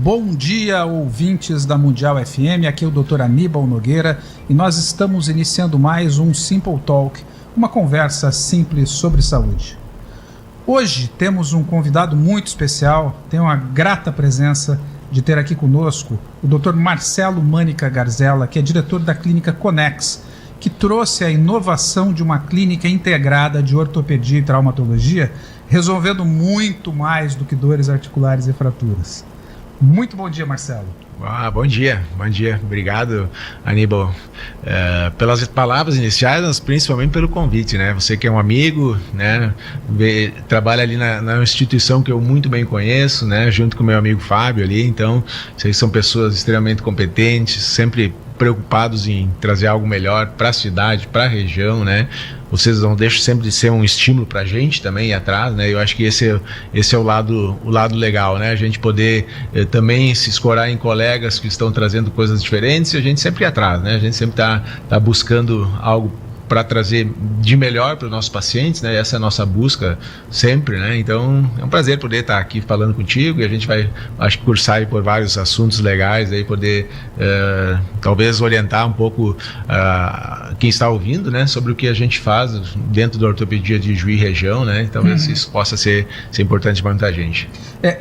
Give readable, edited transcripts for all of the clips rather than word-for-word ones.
Bom dia, ouvintes da Mundial FM, aqui é o Dr. Aníbal Nogueira e nós estamos iniciando mais um Simple Talk, uma conversa simples sobre saúde. Hoje temos um convidado muito especial, tenho a grata presença de ter aqui conosco o Dr. Marcelo Mânica Garzella, que é diretor da clínica Conex, que trouxe a inovação de uma clínica integrada de ortopedia e traumatologia, resolvendo muito mais do que dores articulares e fraturas. Muito bom dia, Marcelo. Bom dia. Obrigado, Aníbal, pelas palavras iniciais, mas principalmente pelo convite, né? Você que é um amigo, né? Trabalha ali na instituição que eu muito bem conheço, né? Junto com o meu amigo Fábio ali, então, vocês são pessoas extremamente competentes, sempre preocupados em trazer algo melhor para a cidade, para a região, né? Vocês não deixam sempre de ser um estímulo para a gente também ir atrás, né? Eu acho que esse é o lado legal, né? A gente poder também se escorar em colegas que estão trazendo coisas diferentes e a gente sempre ir atrás, né? A gente sempre tá buscando algo para trazer de melhor para os nossos pacientes, né? Essa é a nossa busca sempre, né? Então é um prazer poder estar aqui falando contigo e a gente vai, acho que, cursar aí por vários assuntos legais, aí poder talvez orientar um pouco quem está ouvindo, né? Sobre o que a gente faz dentro da ortopedia de Juí região, né? Então isso possa ser importante para muita gente.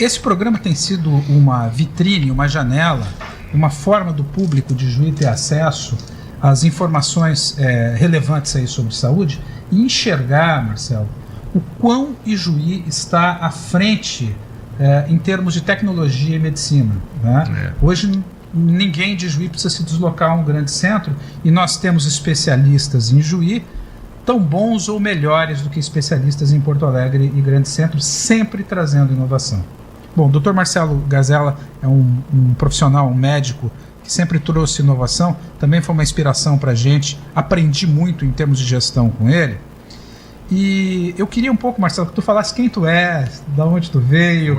Esse programa tem sido uma vitrine, uma janela, uma forma do público de Juí ter acesso as informações relevantes aí sobre saúde e enxergar, Marcelo, o quão Ijuí está à frente em termos de tecnologia e medicina, né? Hoje ninguém de Ijuí precisa se deslocar a um grande centro e nós temos especialistas em Ijuí tão bons ou melhores do que especialistas em Porto Alegre e grandes centros, sempre trazendo inovação. Bom, o Dr. Marcelo Garzella é um profissional, um médico que sempre trouxe inovação, também foi uma inspiração para a gente, aprendi muito em termos de gestão com ele. E eu queria um pouco, Marcelo, que tu falasse quem tu é, de onde tu veio,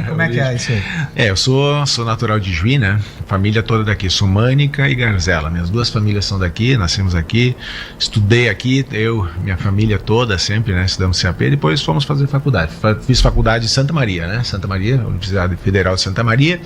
como é que é isso aí? Eu sou natural de Juí, né? Família toda daqui, sou Mânica e Garzella. Minhas duas famílias são daqui, nascemos aqui, estudei aqui, minha família toda sempre, né? Estudamos CAP, depois fomos fazer faculdade. Fiz faculdade em Santa Maria, né? Santa Maria, Universidade Federal de Santa Maria.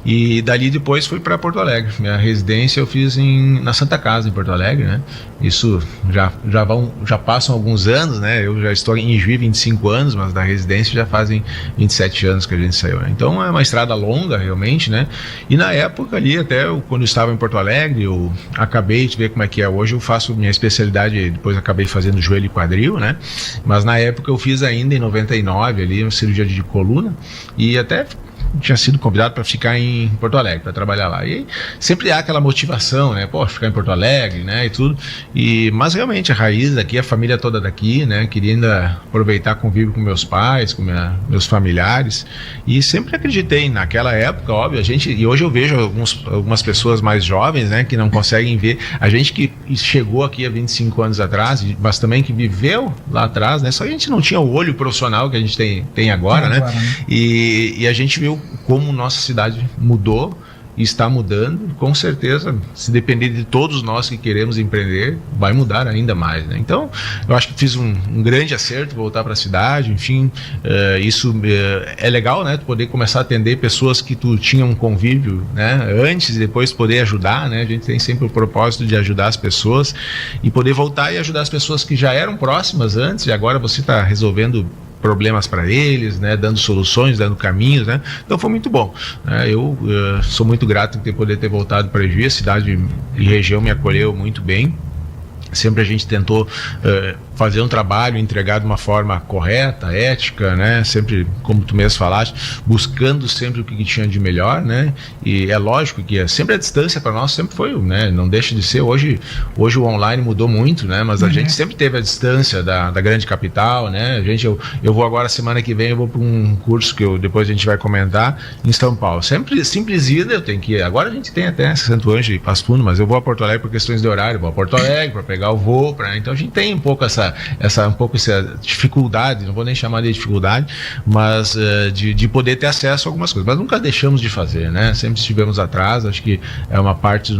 E dali depois fui para Porto Alegre. Minha residência eu fiz na Santa Casa, em Porto Alegre, né? Isso já passam alguns anos, né? Eu já estou em Juí 25 anos, mas da residência já fazem 27 anos que a gente saiu, né? Então é uma estrada longa, realmente, né? E na época ali, quando eu estava em Porto Alegre, eu acabei de ver como é que é. Hoje eu faço minha especialidade, depois acabei fazendo joelho e quadril, né? Mas na época eu fiz ainda em 99 ali, uma cirurgia de coluna e até tinha sido convidado para ficar em Porto Alegre, para trabalhar lá. E sempre há aquela motivação, né? Pô, ficar em Porto Alegre, né? E tudo. Mas realmente a raiz daqui, a família toda daqui, né? Queria ainda aproveitar convívio com meus pais, com meus familiares. E sempre acreditei naquela época, óbvio, e hoje eu vejo algumas pessoas mais jovens, né? Que não conseguem ver. A gente que chegou aqui há 25 anos atrás, mas também que viveu lá atrás, né? Só que a gente não tinha o olho profissional que a gente tem agora, né? E a gente viu como nossa cidade mudou e está mudando, com certeza, se depender de todos nós que queremos empreender, vai mudar ainda mais, né? Então, eu acho que fiz um grande acerto voltar para a cidade, enfim, isso é legal, né? Tu poder começar a atender pessoas que tu tinha um convívio, né? Antes e depois poder ajudar, né? A gente tem sempre o propósito de ajudar as pessoas e poder voltar e ajudar as pessoas que já eram próximas antes e agora você está resolvendo problemas para eles, né, dando soluções, dando caminhos, né, então foi muito bom, né? Eu sou muito grato em poder ter voltado para Juí, a cidade e região me acolheu muito bem, sempre a gente tentou fazer um trabalho, entregar de uma forma correta, ética, né? Sempre, como tu mesmo falaste, buscando sempre o que tinha de melhor, né? E é lógico que sempre a distância para nós sempre foi, né? Não deixa de ser. Hoje o online mudou muito, né? Mas a gente sempre teve a distância da grande capital, né? Eu vou agora, semana que vem, eu vou para um curso que depois a gente vai comentar em São Paulo. Sempre simples ida, eu tenho que ir. Agora a gente tem até Santo Ângelo e Passo Fundo, mas eu vou a Porto Alegre por questões de horário, vou a Porto Alegre para pegar o voo, então a gente tem um pouco essa um pouco essa dificuldade, não vou nem chamar de dificuldade, mas de poder ter acesso a algumas coisas. Mas nunca deixamos de fazer, né? Sempre estivemos atrás, acho que é uma parte do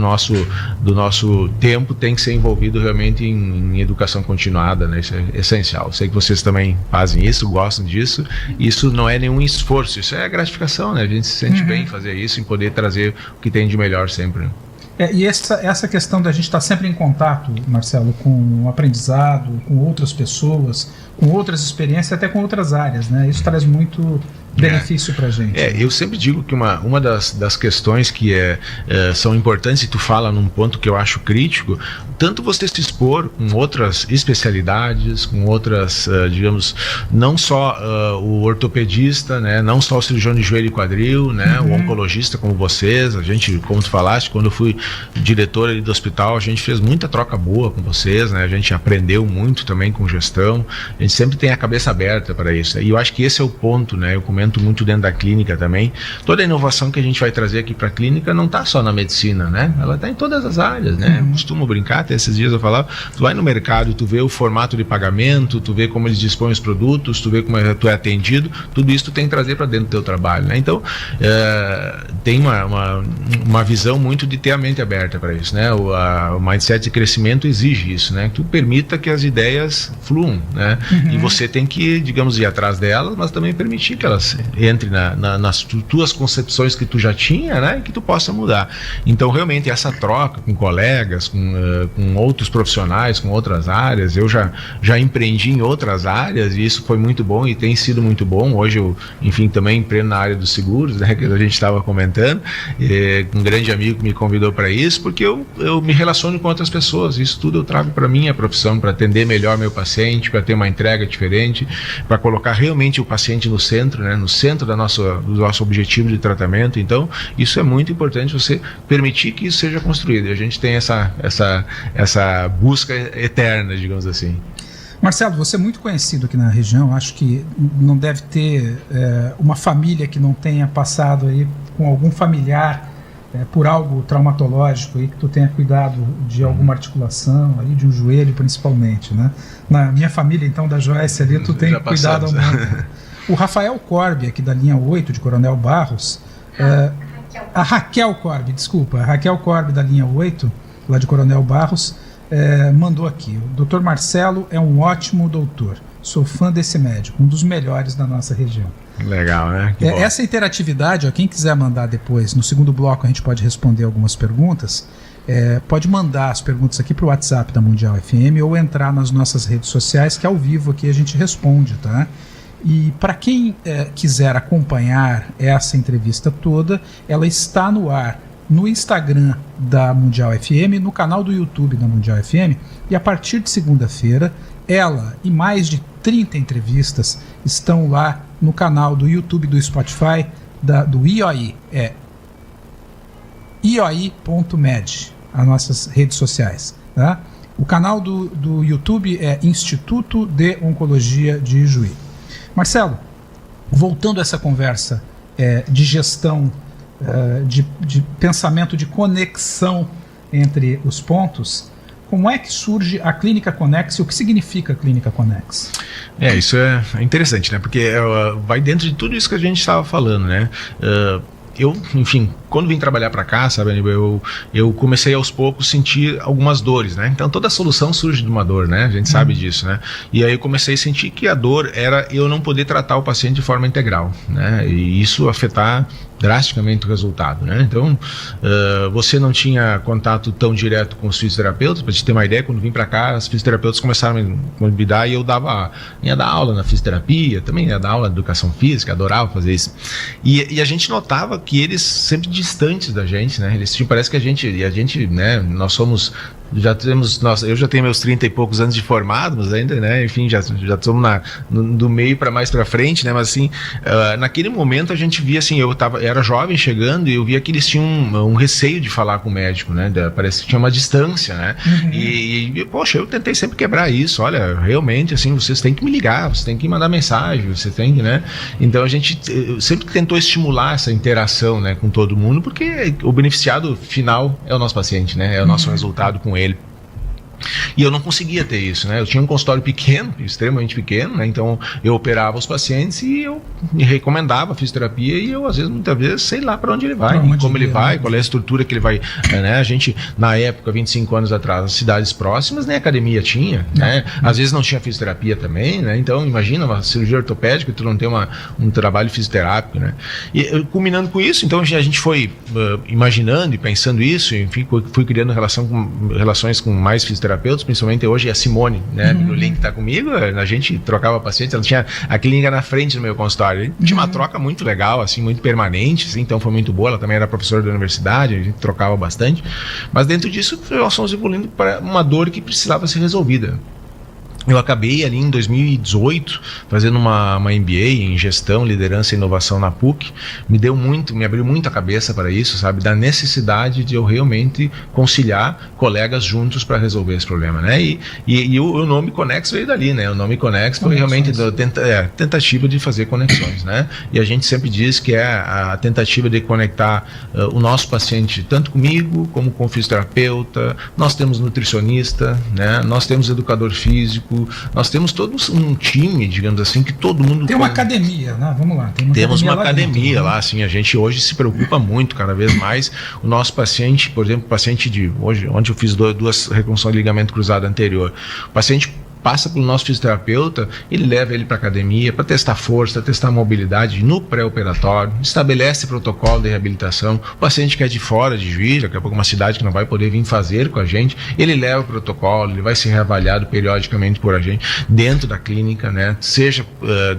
nosso tempo tem que ser envolvido realmente em educação continuada, né? Isso é essencial. Sei que vocês também fazem isso, gostam disso. Isso não é nenhum esforço, isso é gratificação, né? A gente se sente bem em fazer isso, em poder trazer o que tem de melhor sempre, né? E essa questão da gente estar sempre em contato, Marcelo, com o aprendizado, com outras pessoas, com outras experiências, até com outras áreas, né? Isso traz muito benefício para a gente. Eu sempre digo que uma das questões que são importantes, e tu fala num ponto que eu acho crítico, tanto você se expor com outras especialidades, com outras, digamos, não só o ortopedista, né, não só o cirurgião de joelho e quadril, né, o oncologista como vocês, a gente, como tu falaste, quando eu fui diretor ali do hospital, a gente fez muita troca boa com vocês, né, a gente aprendeu muito também com gestão, a gente sempre tem a cabeça aberta para isso, e eu acho que esse é o ponto, né, eu comento muito dentro da clínica também, toda a inovação que a gente vai trazer aqui para a clínica não está só na medicina, né, ela está em todas as áreas, né, eu costumo brincar, até esses dias eu falava, tu vai no mercado, tu vê o formato de pagamento, tu vê como eles dispõem os produtos, tu vê como tu é atendido, tudo isso tu tem que trazer para dentro do teu trabalho, né, então tem uma visão muito de ter a mente aberta para isso, né, o mindset de crescimento exige isso, né, que tu permita que as ideias fluam, né, e você tem que, digamos, ir atrás delas, mas também permitir que elas entrem nas tuas concepções que tu já tinha, né, e que tu possa mudar. Então, realmente, essa troca com colegas, com outros profissionais, com outras áreas, eu já empreendi em outras áreas e isso foi muito bom e tem sido muito bom. Hoje eu, enfim, também empreendo na área dos seguros, né, que a gente estava comentando, um grande amigo que me convidou para isso, porque eu me relaciono com outras pessoas, isso tudo eu trago para minha profissão, para atender melhor meu paciente, para ter uma entrega diferente, para colocar realmente o paciente no centro, né, no centro do nosso objetivo de tratamento. Então, isso é muito importante, você permitir que isso seja construído, e a gente tem essa busca eterna, digamos assim. Marcelo, você é muito conhecido aqui na região, acho que não deve ter uma família que não tenha passado aí com algum familiar por algo traumatológico aí, que tu tenha cuidado de alguma articulação, aí, de um joelho principalmente, né? Na minha família, então, da Joyce ali, tu tem cuidado ao mundo. O Rafael Corbi, aqui da linha 8 de Coronel Barros, a Raquel Corbi, desculpa, a Raquel Corbi da linha 8, lá de Coronel Barros, mandou aqui: o Dr. Marcelo é um ótimo doutor, sou fã desse médico, um dos melhores da nossa região. Legal, né? Essa interatividade, ó, quem quiser mandar depois, no segundo bloco a gente pode responder algumas perguntas, pode mandar as perguntas aqui para o WhatsApp da Mundial FM ou entrar nas nossas redes sociais, que ao vivo aqui a gente responde, tá? E para quem quiser acompanhar essa entrevista toda, ela está no ar no Instagram da Mundial FM, no canal do YouTube da Mundial FM, e a partir de segunda-feira, ela e mais de 30 entrevistas estão lá no canal do YouTube do Spotify, do IOI, ioi.med, as nossas redes sociais, tá? O canal do YouTube é Instituto de Oncologia de Ijuí. Marcelo, voltando a essa conversa de gestão, de pensamento de conexão entre os pontos, como é que surge a Clínica Connex e o que significa a Clínica Connex? Isso é interessante, né? Porque vai dentro de tudo isso que a gente estava falando, né? Eu, enfim, quando vim trabalhar para cá, sabe, eu comecei aos poucos a sentir algumas dores, né? Então toda solução surge de uma dor, né? A gente sabe disso, né? E aí eu comecei a sentir que a dor era eu não poder tratar o paciente de forma integral, né? E isso afetar drasticamente o resultado, né? Então, você não tinha contato tão direto com os fisioterapeutas. Para te ter uma ideia, quando vim para cá, os fisioterapeutas começaram a me convidar e eu ia dar aula na fisioterapia, também ia dar aula de educação física, adorava fazer isso. E a gente notava que eles sempre distantes da gente, né? Eles parece que a gente, né? Nós somos eu já tenho meus 30 e poucos anos de formado, mas ainda, né, enfim, já estamos do meio para mais para frente, né, mas assim, naquele momento a gente via assim, era jovem chegando e eu via que eles tinham um receio de falar com o médico, né, parece que tinha uma distância, né, e poxa, eu tentei sempre quebrar isso. Olha, realmente, assim, vocês têm que me ligar, vocês têm que mandar mensagem, você tem que, né, então a gente sempre tentou estimular essa interação, né, com todo mundo, porque o beneficiado final é o nosso paciente, né, é o nosso resultado com ele. E eu não conseguia ter isso, né? Eu tinha um consultório pequeno, extremamente pequeno, né? Então eu operava os pacientes e eu me recomendava a fisioterapia e eu, às vezes, muitas vezes, sei lá para onde ele vai, como ele vai, qual é a estrutura que ele vai, né? A gente, na época, 25 anos atrás, as cidades próximas, nem academia tinha, né? Às vezes não tinha fisioterapia também, né? Então, imagina uma cirurgia ortopédica, tu não tem um trabalho fisioterápico, né? E culminando com isso, então a gente foi imaginando e pensando isso, enfim, fui criando relações com mais fisioterapeutas, principalmente hoje a Simone, né, no link que está comigo, a gente trocava pacientes, ela tinha a clínica na frente do meu consultório, tinha uma troca muito legal, assim, muito permanente, assim, então foi muito boa, ela também era professora da universidade, a gente trocava bastante, mas dentro disso nós fomos evoluindo para uma dor que precisava ser resolvida. Eu acabei ali em 2018 fazendo uma MBA em gestão, liderança e inovação na PUC. Me abriu muito a cabeça para isso, sabe? Da necessidade de eu realmente conciliar colegas juntos para resolver esse problema, né? E o nome Connex veio dali, né? O nome Connex foi realmente tentativa de fazer conexões, né? E a gente sempre diz que é a tentativa de conectar o nosso paciente tanto comigo como com o fisioterapeuta. Nós temos nutricionista, né? Nós temos educador físico. Nós temos todo um time, digamos assim, que todo mundo... Tem uma academia, né? Vamos lá. Temos uma academia lá, assim, a gente hoje se preocupa muito, cada vez mais. O nosso paciente, por exemplo, paciente de hoje, onde eu fiz duas reconstruções de ligamento cruzado anterior, o paciente passa pelo nosso fisioterapeuta, ele leva ele para academia para testar força, testar mobilidade no pré-operatório, estabelece protocolo de reabilitação. O paciente que é de fora de Juiz, daqui a pouco uma cidade que não vai poder vir fazer com a gente, ele leva o protocolo, ele vai ser reavaliado periodicamente por a gente dentro da clínica, né? Seja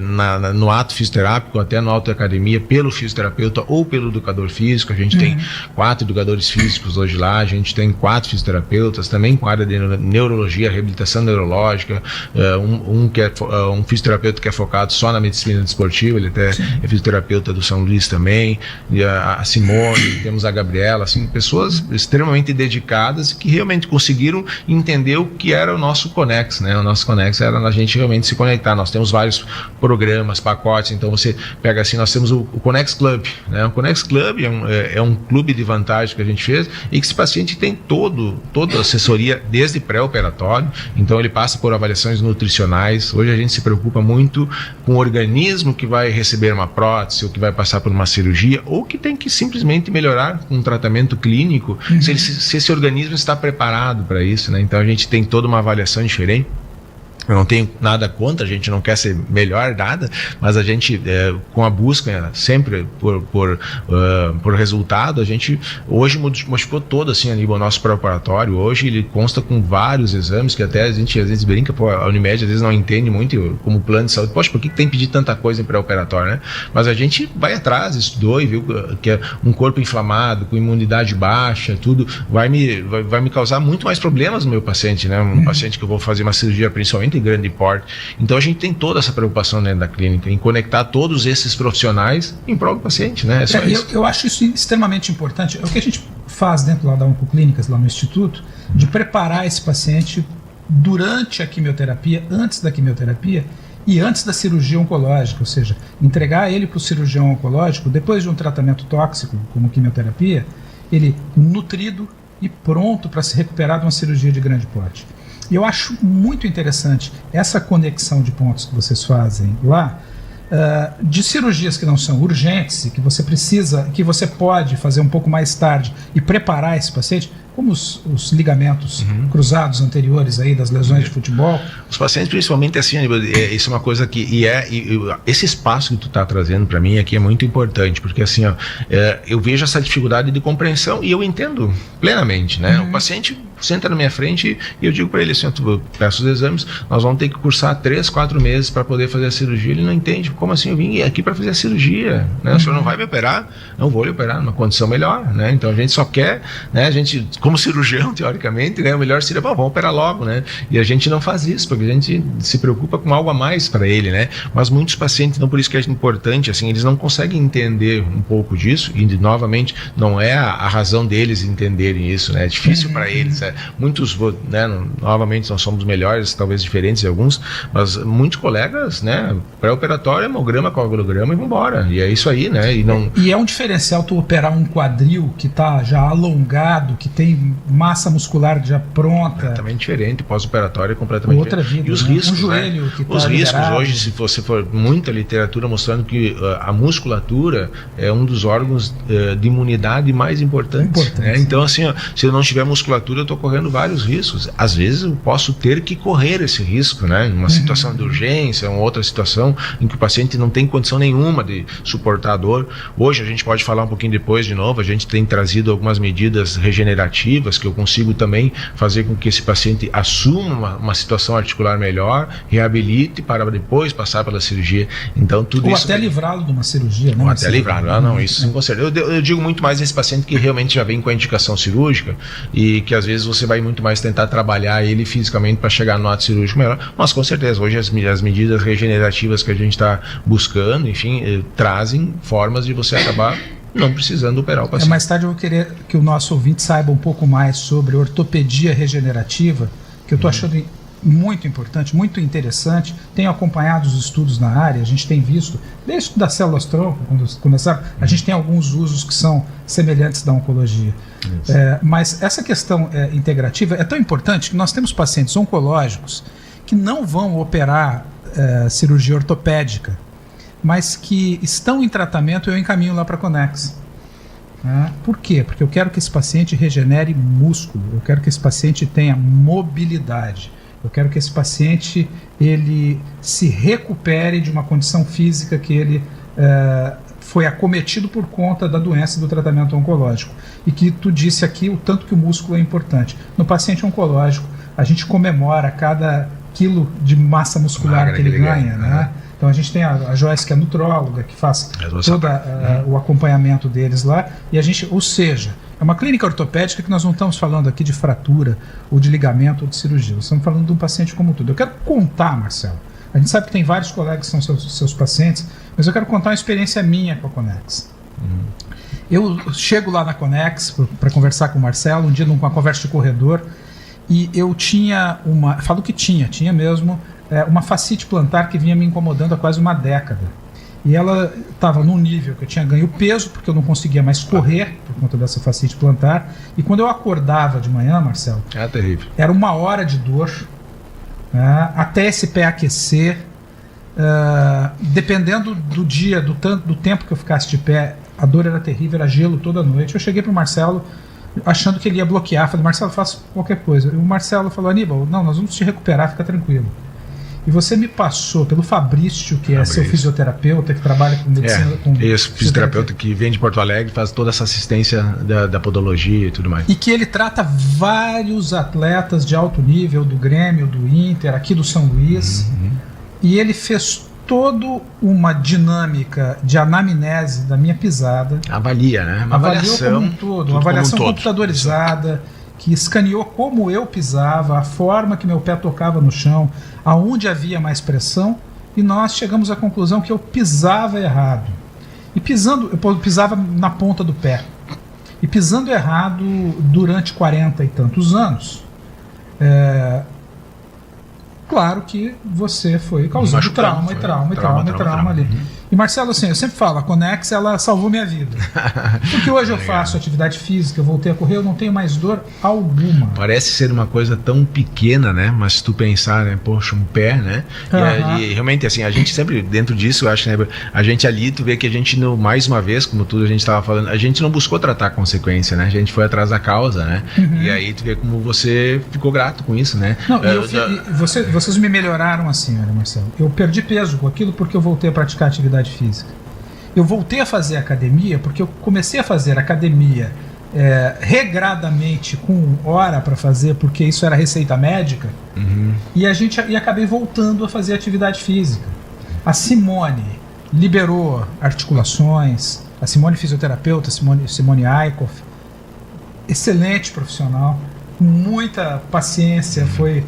no ato fisioterápico, até no autoacademia, pelo fisioterapeuta ou pelo educador físico. A gente tem 4 educadores físicos hoje lá, a gente tem 4 fisioterapeutas, também com a área de neurologia, reabilitação neurológica, um fisioterapeuta que é focado só na medicina desportiva, ele até é fisioterapeuta do São Luís também, e a Simone, temos a Gabriela, assim, pessoas extremamente dedicadas que realmente conseguiram entender o que era o nosso Connex, né? O nosso Connex era a gente realmente se conectar. Nós temos vários programas, pacotes, então você pega assim, nós temos o Connex Club, né? O Connex Club é um clube de vantagem que a gente fez e que esse paciente tem toda a assessoria desde pré-operatório, então ele passa por avaliações nutricionais. Hoje a gente se preocupa muito com o organismo que vai receber uma prótese ou que vai passar por uma cirurgia ou que tem que simplesmente melhorar com um tratamento clínico, se esse organismo está preparado para isso, né? Então a gente tem toda uma avaliação diferente. Eu não tenho nada contra, a gente não quer ser melhor nada, mas a gente, com a busca sempre por resultado, a gente hoje modificou todo assim, a nível do nosso preparatório. Hoje ele consta com vários exames que até a gente às vezes brinca, a Unimed às vezes não entende muito como plano de saúde. Poxa, por que tem que pedir tanta coisa em pré-operatório, né? Mas a gente vai atrás, estudou e viu que é um corpo inflamado, com imunidade baixa, tudo vai me causar muito mais problemas no meu paciente, né? Um paciente que eu vou fazer uma cirurgia principalmente em grande porte. Então a gente tem toda essa preocupação dentro da clínica, em conectar todos esses profissionais em prol do paciente, né? Eu acho isso extremamente importante. É o que a gente faz dentro lá da Oncoclínicas, lá no Instituto, de preparar esse paciente durante a quimioterapia, antes da quimioterapia e antes da cirurgia oncológica, ou seja, entregar ele para o cirurgião oncológico depois de um tratamento tóxico, como quimioterapia, ele nutrido e pronto para se recuperar de uma cirurgia de grande porte. E eu acho muito interessante essa conexão de pontos que vocês fazem lá, de cirurgias que não são urgentes e que você precisa, que você pode fazer um pouco mais tarde e preparar esse paciente, como os ligamentos cruzados anteriores aí das lesões de futebol. Os pacientes, principalmente assim, isso é uma coisa que esse espaço que tu está trazendo para mim aqui é muito importante, porque assim, eu vejo essa dificuldade de compreensão e eu entendo plenamente, né? O paciente senta na minha frente e eu digo para ele assim, eu peço os exames, nós vamos ter que cursar 3, 4 meses para poder fazer a cirurgia. Ele não entende, como assim? Eu vim aqui para fazer a cirurgia, né? O senhor não vai me operar? Não vou lhe operar numa condição melhor, né? Então a gente só quer, né? A gente, como cirurgião, teoricamente, né? O melhor seria, vamos operar logo, né? E a gente não faz isso, porque a gente se preocupa com algo a mais para ele, né? Mas muitos pacientes, então por isso que é importante, assim, eles não conseguem entender um pouco disso e, novamente, não é a razão deles entenderem isso, né? É difícil para eles, muitos, né, novamente nós somos melhores, talvez diferentes de alguns, mas muitos colegas, né, pré-operatório, hemograma, coagulograma e vambora, e é isso aí, né, e é um diferencial tu operar um quadril que tá já alongado, que tem massa muscular já pronta. É também diferente, pós-operatório é completamente outra diferente. Vida, E os né? riscos, um joelho, né? Que tá os riscos liberado. hoje, se você for muita literatura mostrando que a musculatura é um dos órgãos de imunidade mais importantes, né? Então, assim, ó, se eu não tiver musculatura, eu estou correndo vários riscos. Às vezes eu posso ter que correr esse risco, né? Numa situação de urgência, uma outra situação em que o paciente não tem condição nenhuma de suportar a dor. Hoje a gente pode falar um pouquinho depois de novo, a gente tem trazido algumas medidas regenerativas que eu consigo também fazer com que esse paciente assuma uma situação articular melhor, reabilite para depois passar pela cirurgia. Então tudo ou isso... até livrá-lo de uma cirurgia, né? Ou até livrá-lo, não, isso com certeza. Eu digo muito mais nesse paciente que realmente já vem com a indicação cirúrgica e que às vezes você vai muito mais tentar trabalhar ele fisicamente para chegar no ato cirúrgico melhor, mas com certeza, hoje as medidas regenerativas que a gente está buscando, enfim, trazem formas de você acabar não precisando operar o paciente. Mais tarde eu vou querer que o nosso ouvinte saiba um pouco mais sobre ortopedia regenerativa, que eu estou achando muito importante, muito interessante. Tenho acompanhado os estudos na área, a gente tem visto, desde das células-tronco, quando começaram, a gente tem alguns usos que são semelhantes da oncologia. Mas essa questão integrativa é tão importante que nós temos pacientes oncológicos que não vão operar cirurgia ortopédica, mas que estão em tratamento e eu encaminho lá para a Connex. Por quê? Porque eu quero que esse paciente regenere músculo, eu quero que esse paciente tenha mobilidade, eu quero que esse paciente ele se recupere de uma condição física que ele foi acometido por conta da doença do tratamento oncológico. E que tu disse aqui o tanto que o músculo é importante. No paciente oncológico, a gente comemora cada quilo de massa muscular que ele ganha, né? Então a gente tem a Joyce, que é nutróloga, que faz todo o acompanhamento deles lá, e a gente, ou seja, é uma clínica ortopédica que nós não estamos falando aqui de fratura, ou de ligamento, ou de cirurgia, nós estamos falando de um paciente como tudo. Eu quero contar, Marcelo, a gente sabe que tem vários colegas que são seus pacientes, mas eu quero contar uma experiência minha com a Connex. Eu chego lá na Connex para conversar com o Marcelo, um dia numa conversa de corredor, e eu tinha tinha mesmo, uma fascite plantar que vinha me incomodando há quase uma década. E ela estava num nível que eu tinha ganho peso, porque eu não conseguia mais correr por conta dessa fascite plantar. E quando eu acordava de manhã, Marcelo, terrível. Era 1 hora de dor, até esse pé aquecer. Dependendo do dia, do tempo que eu ficasse de pé, a dor era terrível, era gelo toda noite. Eu cheguei para o Marcelo achando que ele ia bloquear. Falei, Marcelo, faça qualquer coisa. E o Marcelo falou, Aníbal, não, nós vamos te recuperar, fica tranquilo. E você me passou pelo Fabrício, que é seu fisioterapeuta, que trabalha com medicina. Esse fisioterapeuta que vem de Porto Alegre, faz toda essa assistência da podologia e tudo mais. E que ele trata vários atletas de alto nível, do Grêmio, do Inter, aqui do São Luís. E ele fez toda uma dinâmica de anamnese da minha pisada. Avalia, né? Avaliou como um todo, uma avaliação computadorizada, que escaneou como eu pisava, a forma que meu pé tocava no chão, aonde havia mais pressão, e nós chegamos à conclusão que eu pisava errado. E eu pisava na ponta do pé. E pisando errado durante 40 e tantos anos, claro que você foi causando trauma ali. E Marcelo, assim, eu sempre falo, a Connex, ela salvou minha vida. Porque hoje eu faço atividade física, eu voltei a correr, eu não tenho mais dor alguma. Parece ser uma coisa tão pequena, né? Mas se tu pensar, né? Poxa, um pé, né? E realmente, assim, a gente sempre, dentro disso, eu acho, né? A gente ali, tu vê que a gente, mais uma vez, como tudo a gente estava falando, a gente não buscou tratar a consequência, né? A gente foi atrás da causa, né? E aí tu vê como você ficou grato com isso, né? Não, vocês me melhoraram assim, olha, Marcelo. Eu perdi peso com aquilo porque eu voltei a praticar atividade física. Eu voltei a fazer academia porque eu comecei a fazer academia regradamente, com hora para fazer, porque isso era receita médica, e acabei voltando a fazer atividade física. A Simone liberou articulações, a Simone fisioterapeuta, Simone Aikoff, excelente profissional, com muita paciência, foi...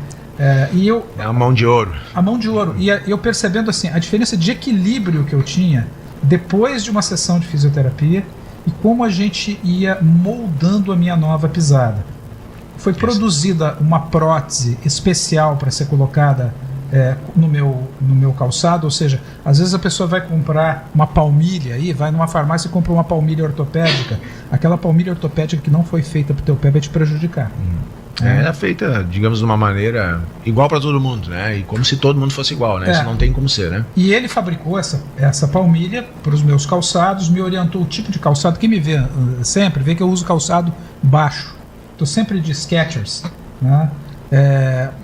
a mão de ouro. A mão de ouro. E eu percebendo assim, a diferença de equilíbrio que eu tinha depois de uma sessão de fisioterapia e como a gente ia moldando a minha nova pisada. foi produzida uma prótese especial para ser colocada no meu calçado, ou seja, às vezes a pessoa vai comprar uma palmilha aí, vai numa farmácia e compra uma palmilha ortopédica, aquela palmilha ortopédica que não foi feita para o teu pé vai te prejudicar. É feita, digamos, de uma maneira igual para todo mundo, né? E como se todo mundo fosse igual, né? Isso não tem como ser, né? E ele fabricou essa palmilha para os meus calçados, me orientou o tipo de calçado. Quem me vê sempre, vê que eu uso calçado baixo. Estou sempre de Skechers, né?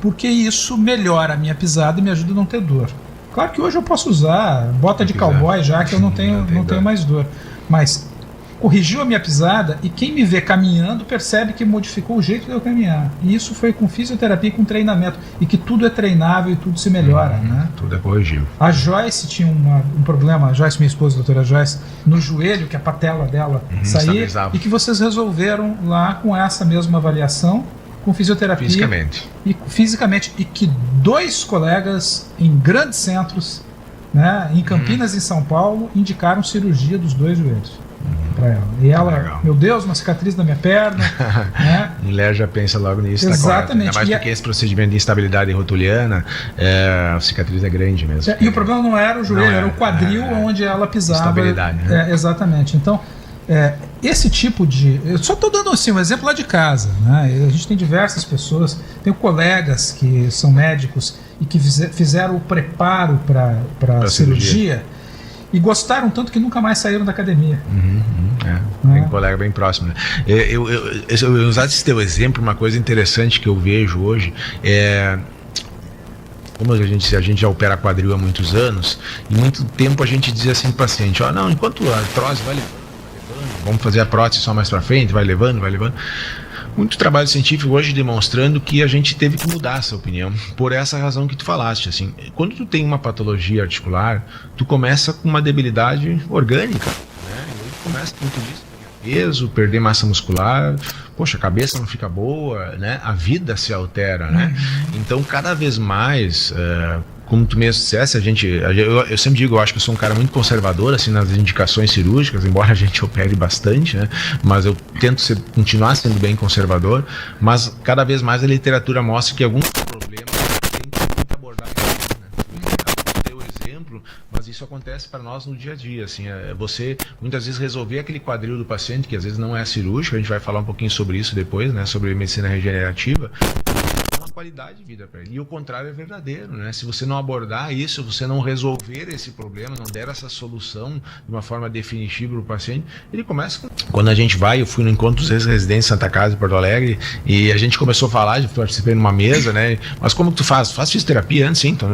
Porque isso melhora a minha pisada e me ajuda a não ter dor. Claro que hoje eu posso usar bota de cowboy já que eu não tenho mais dor. Mas corrigiu a minha pisada e quem me vê caminhando percebe que modificou o jeito de eu caminhar. E isso foi com fisioterapia e com treinamento. E que tudo é treinável e tudo se melhora, né? Tudo é corrigível. A Joyce tinha um problema, a Joyce, minha esposa, a doutora Joyce, no joelho, que a patela dela saía, e que vocês resolveram lá com essa mesma avaliação, com fisioterapia. Fisicamente. E que 2 colegas em grandes centros, né, em Campinas e em São Paulo, indicaram cirurgia dos 2 joelhos para ela. E ela, meu Deus, uma cicatriz na minha perna. Né? A mulher já pensa logo nisso. Exatamente. Tá, mais porque esse procedimento de instabilidade rotuliana, a cicatriz é grande mesmo. E o problema não era o joelho, era o quadril onde ela pisava. Instabilidade. Né? Exatamente. Então, esse tipo de... Eu só estou dando assim, um exemplo lá de casa. Né? A gente tem diversas pessoas, tenho colegas que são médicos e que fizeram o preparo para a cirurgia e gostaram tanto que nunca mais saíram da academia. Tem um colega bem próximo. Né? Eu usar esse teu exemplo, uma coisa interessante que eu vejo hoje como a gente já opera quadril há muitos anos, e muito tempo a gente dizia assim para o paciente, não, enquanto a artrose vai levando, vamos fazer a prótese só mais para frente, vai levando. Muito trabalho científico hoje demonstrando que a gente teve que mudar essa opinião, por essa razão que tu falaste, assim, quando tu tem uma patologia articular, tu começa com uma debilidade orgânica, né? E aí tu começa, como tu disse, peso, perder massa muscular, poxa, a cabeça não fica boa, né? A vida se altera, né? Então, cada vez mais, como tu mesmo disseste, eu sempre digo, eu acho que eu sou um cara muito conservador, assim, nas indicações cirúrgicas, embora a gente opere bastante, né? Mas eu tento continuar sendo bem conservador, mas cada vez mais a literatura mostra que alguns problemas tem que abordar, né? Teu exemplo, mas isso acontece para nós no dia a dia, assim, você muitas vezes resolver aquele quadril do paciente, que às vezes não é cirúrgico, a gente vai falar um pouquinho sobre isso depois, né? Sobre medicina regenerativa, qualidade de vida para ele. E o contrário é verdadeiro, né? Se você não abordar isso, você não resolver esse problema, não der essa solução de uma forma definitiva para o paciente, ele começa... Quando a gente vai, eu fui no encontro dos ex-residentes Santa Casa em Porto Alegre, e a gente começou a falar, eu participei numa mesa, né? Mas como que tu faz? Faz fisioterapia antes, sim. Então,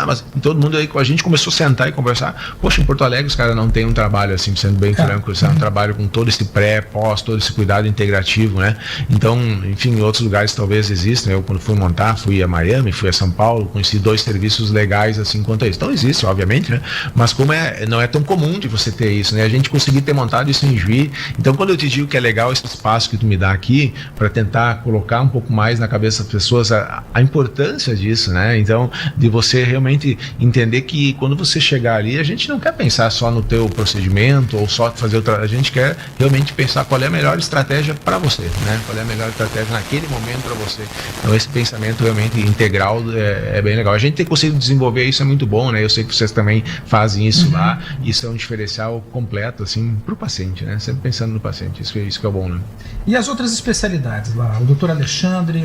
mas todo mundo aí, a gente começou a sentar e conversar. Poxa, em Porto Alegre os caras não têm um trabalho assim, sendo bem franco, é um trabalho com todo esse pós, todo esse cuidado integrativo, né? Então, enfim, em outros lugares talvez existam. Eu, quando fui fui a Miami, fui a São Paulo, conheci 2 serviços legais assim quanto a isso. Então existe, obviamente, né? Mas como não é tão comum de você ter isso, né? A gente conseguir ter montado isso em Juiz. Então, quando eu te digo que é legal esse espaço que tu me dá aqui, para tentar colocar um pouco mais na cabeça das pessoas a importância disso, né? Então, de você realmente entender que quando você chegar ali, a gente não quer pensar só no teu procedimento ou só fazer a gente quer realmente pensar qual é a melhor estratégia para você, né? Qual é a melhor estratégia naquele momento para você. Então, esse pensamento realmente integral é bem legal. A gente ter conseguido desenvolver isso é muito bom, né? Eu sei que vocês também fazem isso lá. Isso é um diferencial completo, assim, para o paciente, né? Sempre pensando no paciente. Isso que é bom, né? E as outras especialidades lá? O doutor Alexandre,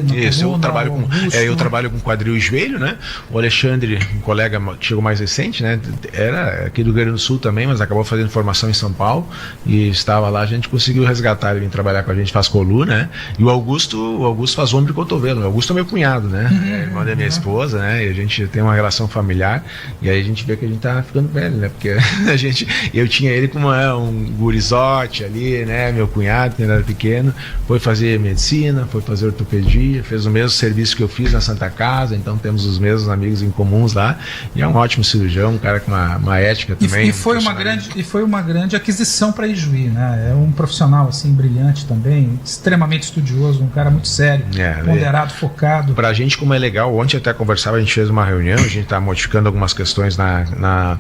eu trabalho com quadril e joelho, né? O Alexandre, um colega que chegou mais recente, né? Era aqui do Rio Grande do Sul também, mas acabou fazendo formação em São Paulo e estava lá, a gente conseguiu resgatar ele, vir trabalhar com a gente, faz coluna, né? E o Augusto faz ombro e cotovelo. O Augusto é meu cunhado, né? Irmão da minha esposa, né? E a gente tem uma relação familiar e aí a gente vê que a gente tá ficando velho, né? Porque eu tinha ele como um gurizote ali, né? Meu cunhado, quando era pequeno, foi fazer medicina, foi fazer ortopedia, fez o mesmo serviço que eu fiz na Santa Casa, então temos os mesmos amigos em comuns lá e é um ótimo cirurgião, um cara com uma ética também. E foi uma grande aquisição para Ijuí, né? É um profissional assim brilhante também, extremamente estudioso, um cara muito sério, ponderado, focado. Pra gente, como é legal, ontem até conversava, a gente fez uma reunião, a gente tá modificando algumas questões na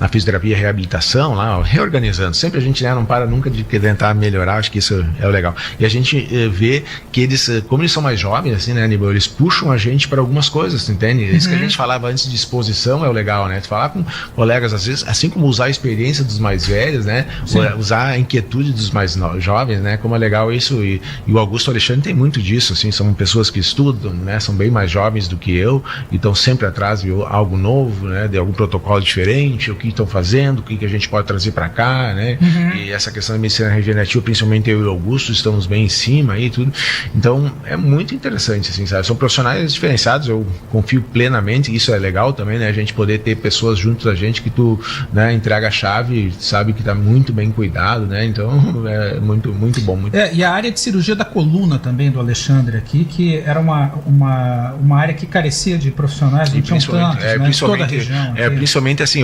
fisioterapia e reabilitação lá, reorganizando. Sempre a gente não para nunca de tentar melhorar, acho que isso é o legal. E a gente vê que eles, como eles são mais jovens, assim, né, Aníbal, eles puxam a gente para algumas coisas, entende? Isso que a gente falava antes de exposição é o legal, né? Tu falar com colegas, às vezes, assim como usar a experiência dos mais velhos, né? Usar a inquietude dos mais jovens, né? Como é legal isso. E o Augusto Alexandre tem muito disso, assim, são pessoas que estudam, né? São bem mais jovens do que eu e estão sempre atrás de algo novo, né? De algum protocolo diferente, o que estão fazendo, o que a gente pode trazer para cá, né? E essa questão da medicina regenerativa, principalmente eu e o Augusto, estamos bem em cima aí e tudo. Então, é muito interessante, assim, sabe? São profissionais diferenciados, eu confio plenamente, isso é legal também, né? A gente poder ter pessoas junto da gente que tu, né, entrega a chave, sabe que está muito bem cuidado, né? Então, é muito, muito bom. Muito... e a área de cirurgia da coluna também do Alexandre aqui, que era uma área que carecia de profissionais, não tinham tantos, né? Em toda a região. Principalmente assim,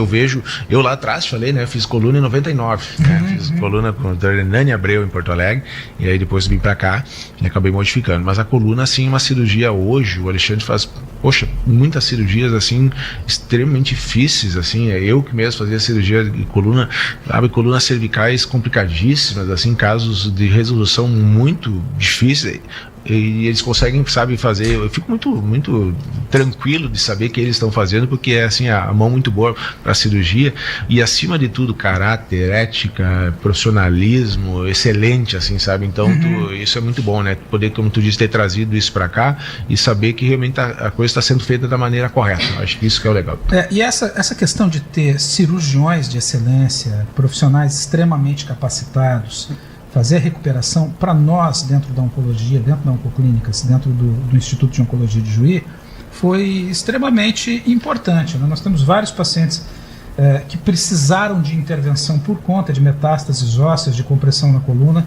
eu lá atrás falei, né? Fiz coluna em 99, né? Fiz coluna com a doutora Nani Abreu em Porto Alegre, e aí depois vim para cá e acabei modificando. Mas a coluna, assim, uma cirurgia hoje, o Alexandre faz, poxa, muitas cirurgias, assim, extremamente difíceis, assim, eu que mesmo fazia cirurgia de coluna, sabe, colunas cervicais complicadíssimas, assim, casos de resolução muito difíceis, e eles conseguem, sabe, fazer. Eu fico muito, muito tranquilo de saber que eles estão fazendo, porque é assim, a mão muito boa para a cirurgia, e acima de tudo caráter, ética, profissionalismo excelente, assim, sabe? Então isso é muito bom, né? Poder, como tu disse, ter trazido isso para cá e saber que realmente a coisa está sendo feita da maneira correta. Acho que isso que é o legal. E essa questão de ter cirurgiões de excelência, profissionais extremamente capacitados, fazer a recuperação, para nós, dentro da oncologia, dentro da Oncoclínicas, dentro do Instituto de Oncologia de Juí, foi extremamente importante, né? Nós temos vários pacientes que precisaram de intervenção por conta de metástases ósseas, de compressão na coluna,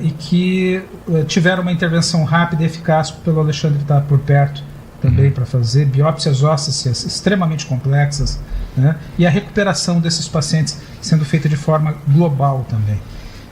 e que tiveram uma intervenção rápida e eficaz pelo Alexandre estar por perto também para fazer biópsias ósseas extremamente complexas, né? E a recuperação desses pacientes sendo feita de forma global também.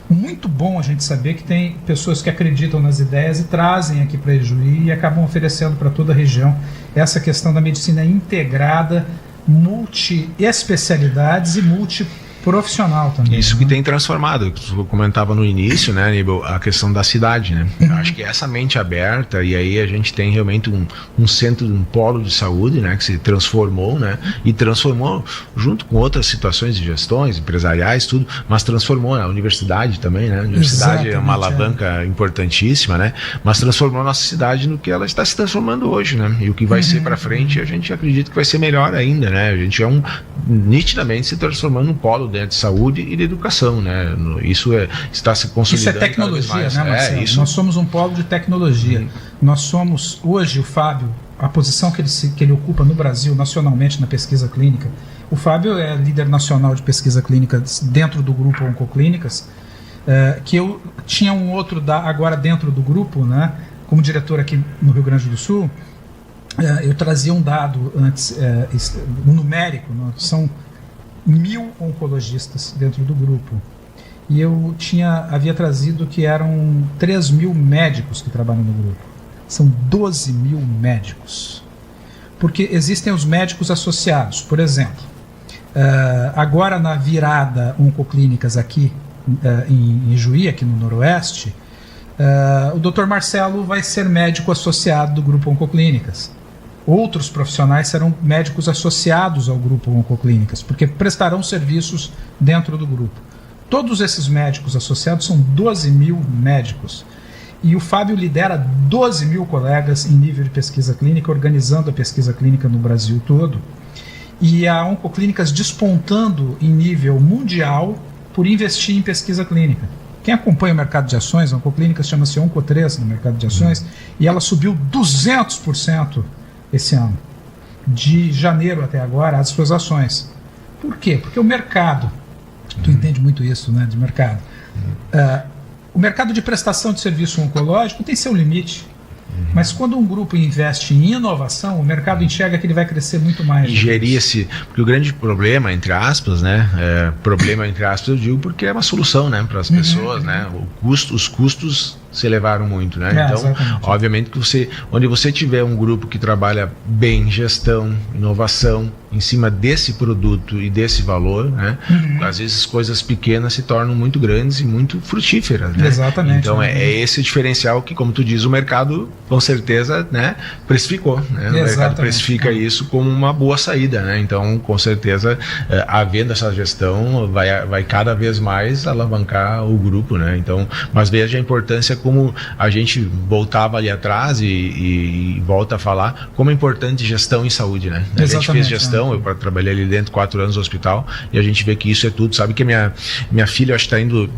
Muito bom a gente saber que tem pessoas que acreditam nas ideias e trazem aqui para Ijuí e acabam oferecendo para toda a região essa questão da medicina integrada, multi-especialidades e multiprofissional também. Isso, né? Que tem transformado, eu comentava no início, né, Aníbal, a questão da cidade, né? Acho que essa mente aberta, e aí a gente tem realmente um centro, um polo de saúde, né, que se transformou, né, e transformou junto com outras situações de gestões empresariais, tudo, mas transformou a universidade também, né? A universidade é uma alavanca importantíssima, né? Mas transformou a nossa cidade no que ela está se transformando hoje, né? E o que vai ser para frente, a gente acredita que vai ser melhor ainda, né? A gente nitidamente se transformando num polo de saúde e de educação, né? Isso está se consolidando. Isso é tecnologia, né, Marcelo? Isso. Nós somos um polo de tecnologia. Nós somos, hoje, o Fábio, a posição que ele ocupa no Brasil, nacionalmente, na pesquisa clínica. O Fábio é líder nacional de pesquisa clínica dentro do grupo Oncoclínicas, que eu tinha um outro agora dentro do grupo, né, como diretor aqui no Rio Grande do Sul. Eu trazia um dado antes, numérico, né, são 1.000 oncologistas dentro do grupo. E eu havia trazido que eram 3.000 médicos que trabalham no grupo. São 12.000 médicos. Porque existem os médicos associados. Por exemplo, agora na virada Oncoclínicas aqui em Ijuí, aqui no Noroeste, o Dr. Marcelo vai ser médico associado do grupo Oncoclínicas. Outros profissionais serão médicos associados ao grupo Oncoclínicas, porque prestarão serviços dentro do grupo. Todos esses médicos associados são 12.000 médicos. E o Fábio lidera 12.000 colegas em nível de pesquisa clínica, organizando a pesquisa clínica no Brasil todo. E a Oncoclínicas despontando em nível mundial por investir em pesquisa clínica. Quem acompanha o mercado de ações, a Oncoclínicas chama-se Onco3 no mercado de ações, e ela subiu 200% esse ano, de janeiro até agora, as suas ações. Por quê? Porque o mercado, tu entende muito isso, né, de mercado, o mercado de prestação de serviço oncológico tem seu limite, mas quando um grupo investe em inovação, o mercado enxerga que ele vai crescer muito mais. E gerir-se, porque o grande problema, entre aspas, né, problema entre aspas eu digo porque é uma solução, né, para as pessoas, né, os custos se elevaram muito, né? Então, exatamente. obviamente que onde você tiver um grupo que trabalha bem gestão, inovação, em cima desse produto e desse valor, né? Às vezes coisas pequenas se tornam muito grandes e muito frutíferas, né? Exatamente. Então é esse diferencial que, como tu diz, o mercado com certeza, né, precificou, né? O mercado precifica isso como uma boa saída, né? Então, com certeza, havendo essa gestão, vai cada vez mais alavancar o grupo, né? Então, mas veja a importância como a gente voltava ali atrás e volta a falar como é importante gestão em saúde, né? A gente fez gestão, eu trabalhei ali dentro 4 anos no hospital e a gente vê que isso é tudo. Sabe que minha filha, acho que está indo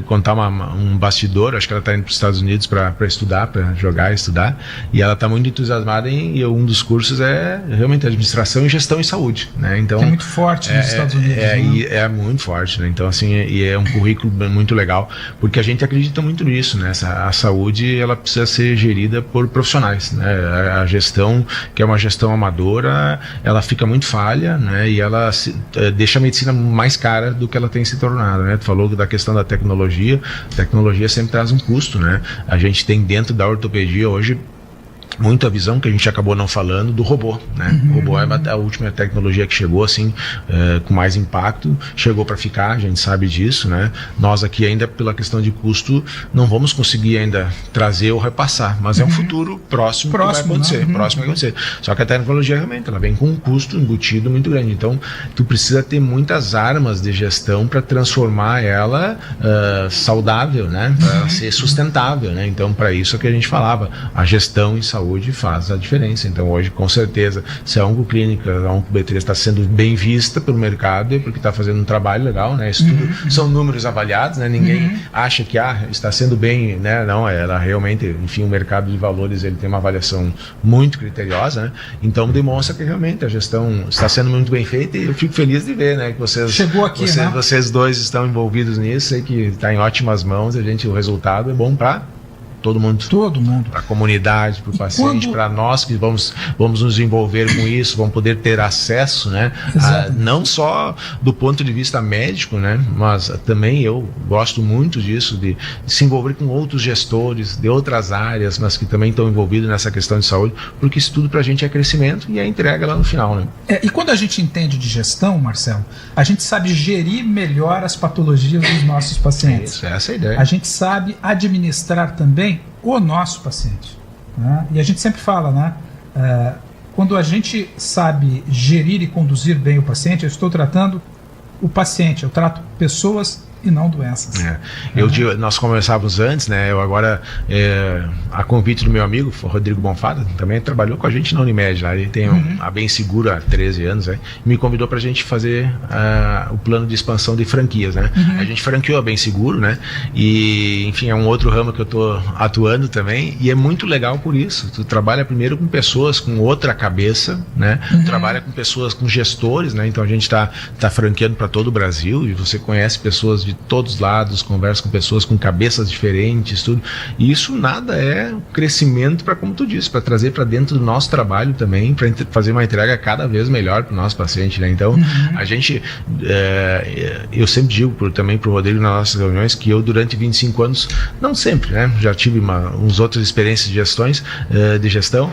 contar um bastidor, acho que ela está indo para os Estados Unidos para estudar, para jogar e estudar, e ela está muito entusiasmada e um dos cursos é realmente administração e gestão em saúde, né? Então, que é muito forte nos Estados Unidos. É muito forte, né? Então, assim, é um currículo muito legal, porque a gente acredita muito nisso, né? A saúde, ela precisa ser gerida por profissionais, né? A gestão, que é uma gestão amadora, ela fica muito falha, né? E ela deixa a medicina mais cara do que ela tem se tornado, né? Tu falou da questão da tecnologia. A tecnologia sempre traz um custo, né? A gente tem dentro da ortopedia hoje muita visão, que a gente acabou não falando, do robô, né? O robô é a última tecnologia que chegou, assim, com mais impacto, chegou para ficar, a gente sabe disso, né? Nós aqui ainda, pela questão de custo, não vamos conseguir ainda trazer ou repassar, mas é um futuro próximo que vai acontecer, próximo que vai acontecer. Só que a tecnologia, realmente, ela vem com um custo embutido muito grande, então tu precisa ter muitas armas de gestão para transformar ela saudável, né? Para ser sustentável, né? Então, para isso é que a gente falava, a gestão em saúde faz a diferença. Então, hoje, com certeza, se a Oncoclínica, a OncoB3 está sendo bem vista pelo mercado, é porque está fazendo um trabalho legal, né? Isso tudo são números avaliados, né? Ninguém acha que está sendo bem, né? Não, ela realmente, enfim, o mercado de valores, ele tem uma avaliação muito criteriosa, né? Então, demonstra que realmente a gestão está sendo muito bem feita e eu fico feliz de ver, né? Que vocês dois estão envolvidos nisso, sei que está em ótimas mãos, o resultado é bom para todo mundo. Para a comunidade, para o paciente, para nós que vamos nos envolver com isso, vamos poder ter acesso, né? Não só do ponto de vista médico, né? Mas também eu gosto muito disso, de se envolver com outros gestores de outras áreas, mas que também estão envolvidos nessa questão de saúde, porque isso tudo para a gente é crescimento e é entrega lá no final, né? E quando a gente entende de gestão, Marcelo, a gente sabe gerir melhor as patologias dos nossos pacientes. Isso, essa é a ideia. A gente sabe administrar também o nosso paciente, né? E a gente sempre fala, né? Quando a gente sabe gerir e conduzir bem o paciente, eu estou tratando o paciente, eu trato pessoas e não doenças. Nós conversávamos antes, né? Eu agora, a convite do meu amigo, Rodrigo Bonfada, também trabalhou com a gente na Unimed, lá. Ele tem a Bem Seguro há 13 anos, né? Me convidou para a gente fazer o plano de expansão de franquias, né? A gente franqueou a Bem Seguro, né? E, enfim, é um outro ramo que eu estou atuando também, e é muito legal por isso. Tu trabalha primeiro com pessoas com outra cabeça, né? Tu trabalha com pessoas, com gestores, né? Então a gente está franqueando para todo o Brasil, e você conhece pessoas de todos os lados, conversa com pessoas com cabeças diferentes, tudo. E isso nada é crescimento para, como tu disse, para trazer para dentro do nosso trabalho também, para fazer uma entrega cada vez melhor para o nosso paciente, né? Então, a gente, eu sempre digo também para o Rodrigo nas nossas reuniões que eu, durante 25 anos, não sempre, né? Já tive uns outras experiências de gestão,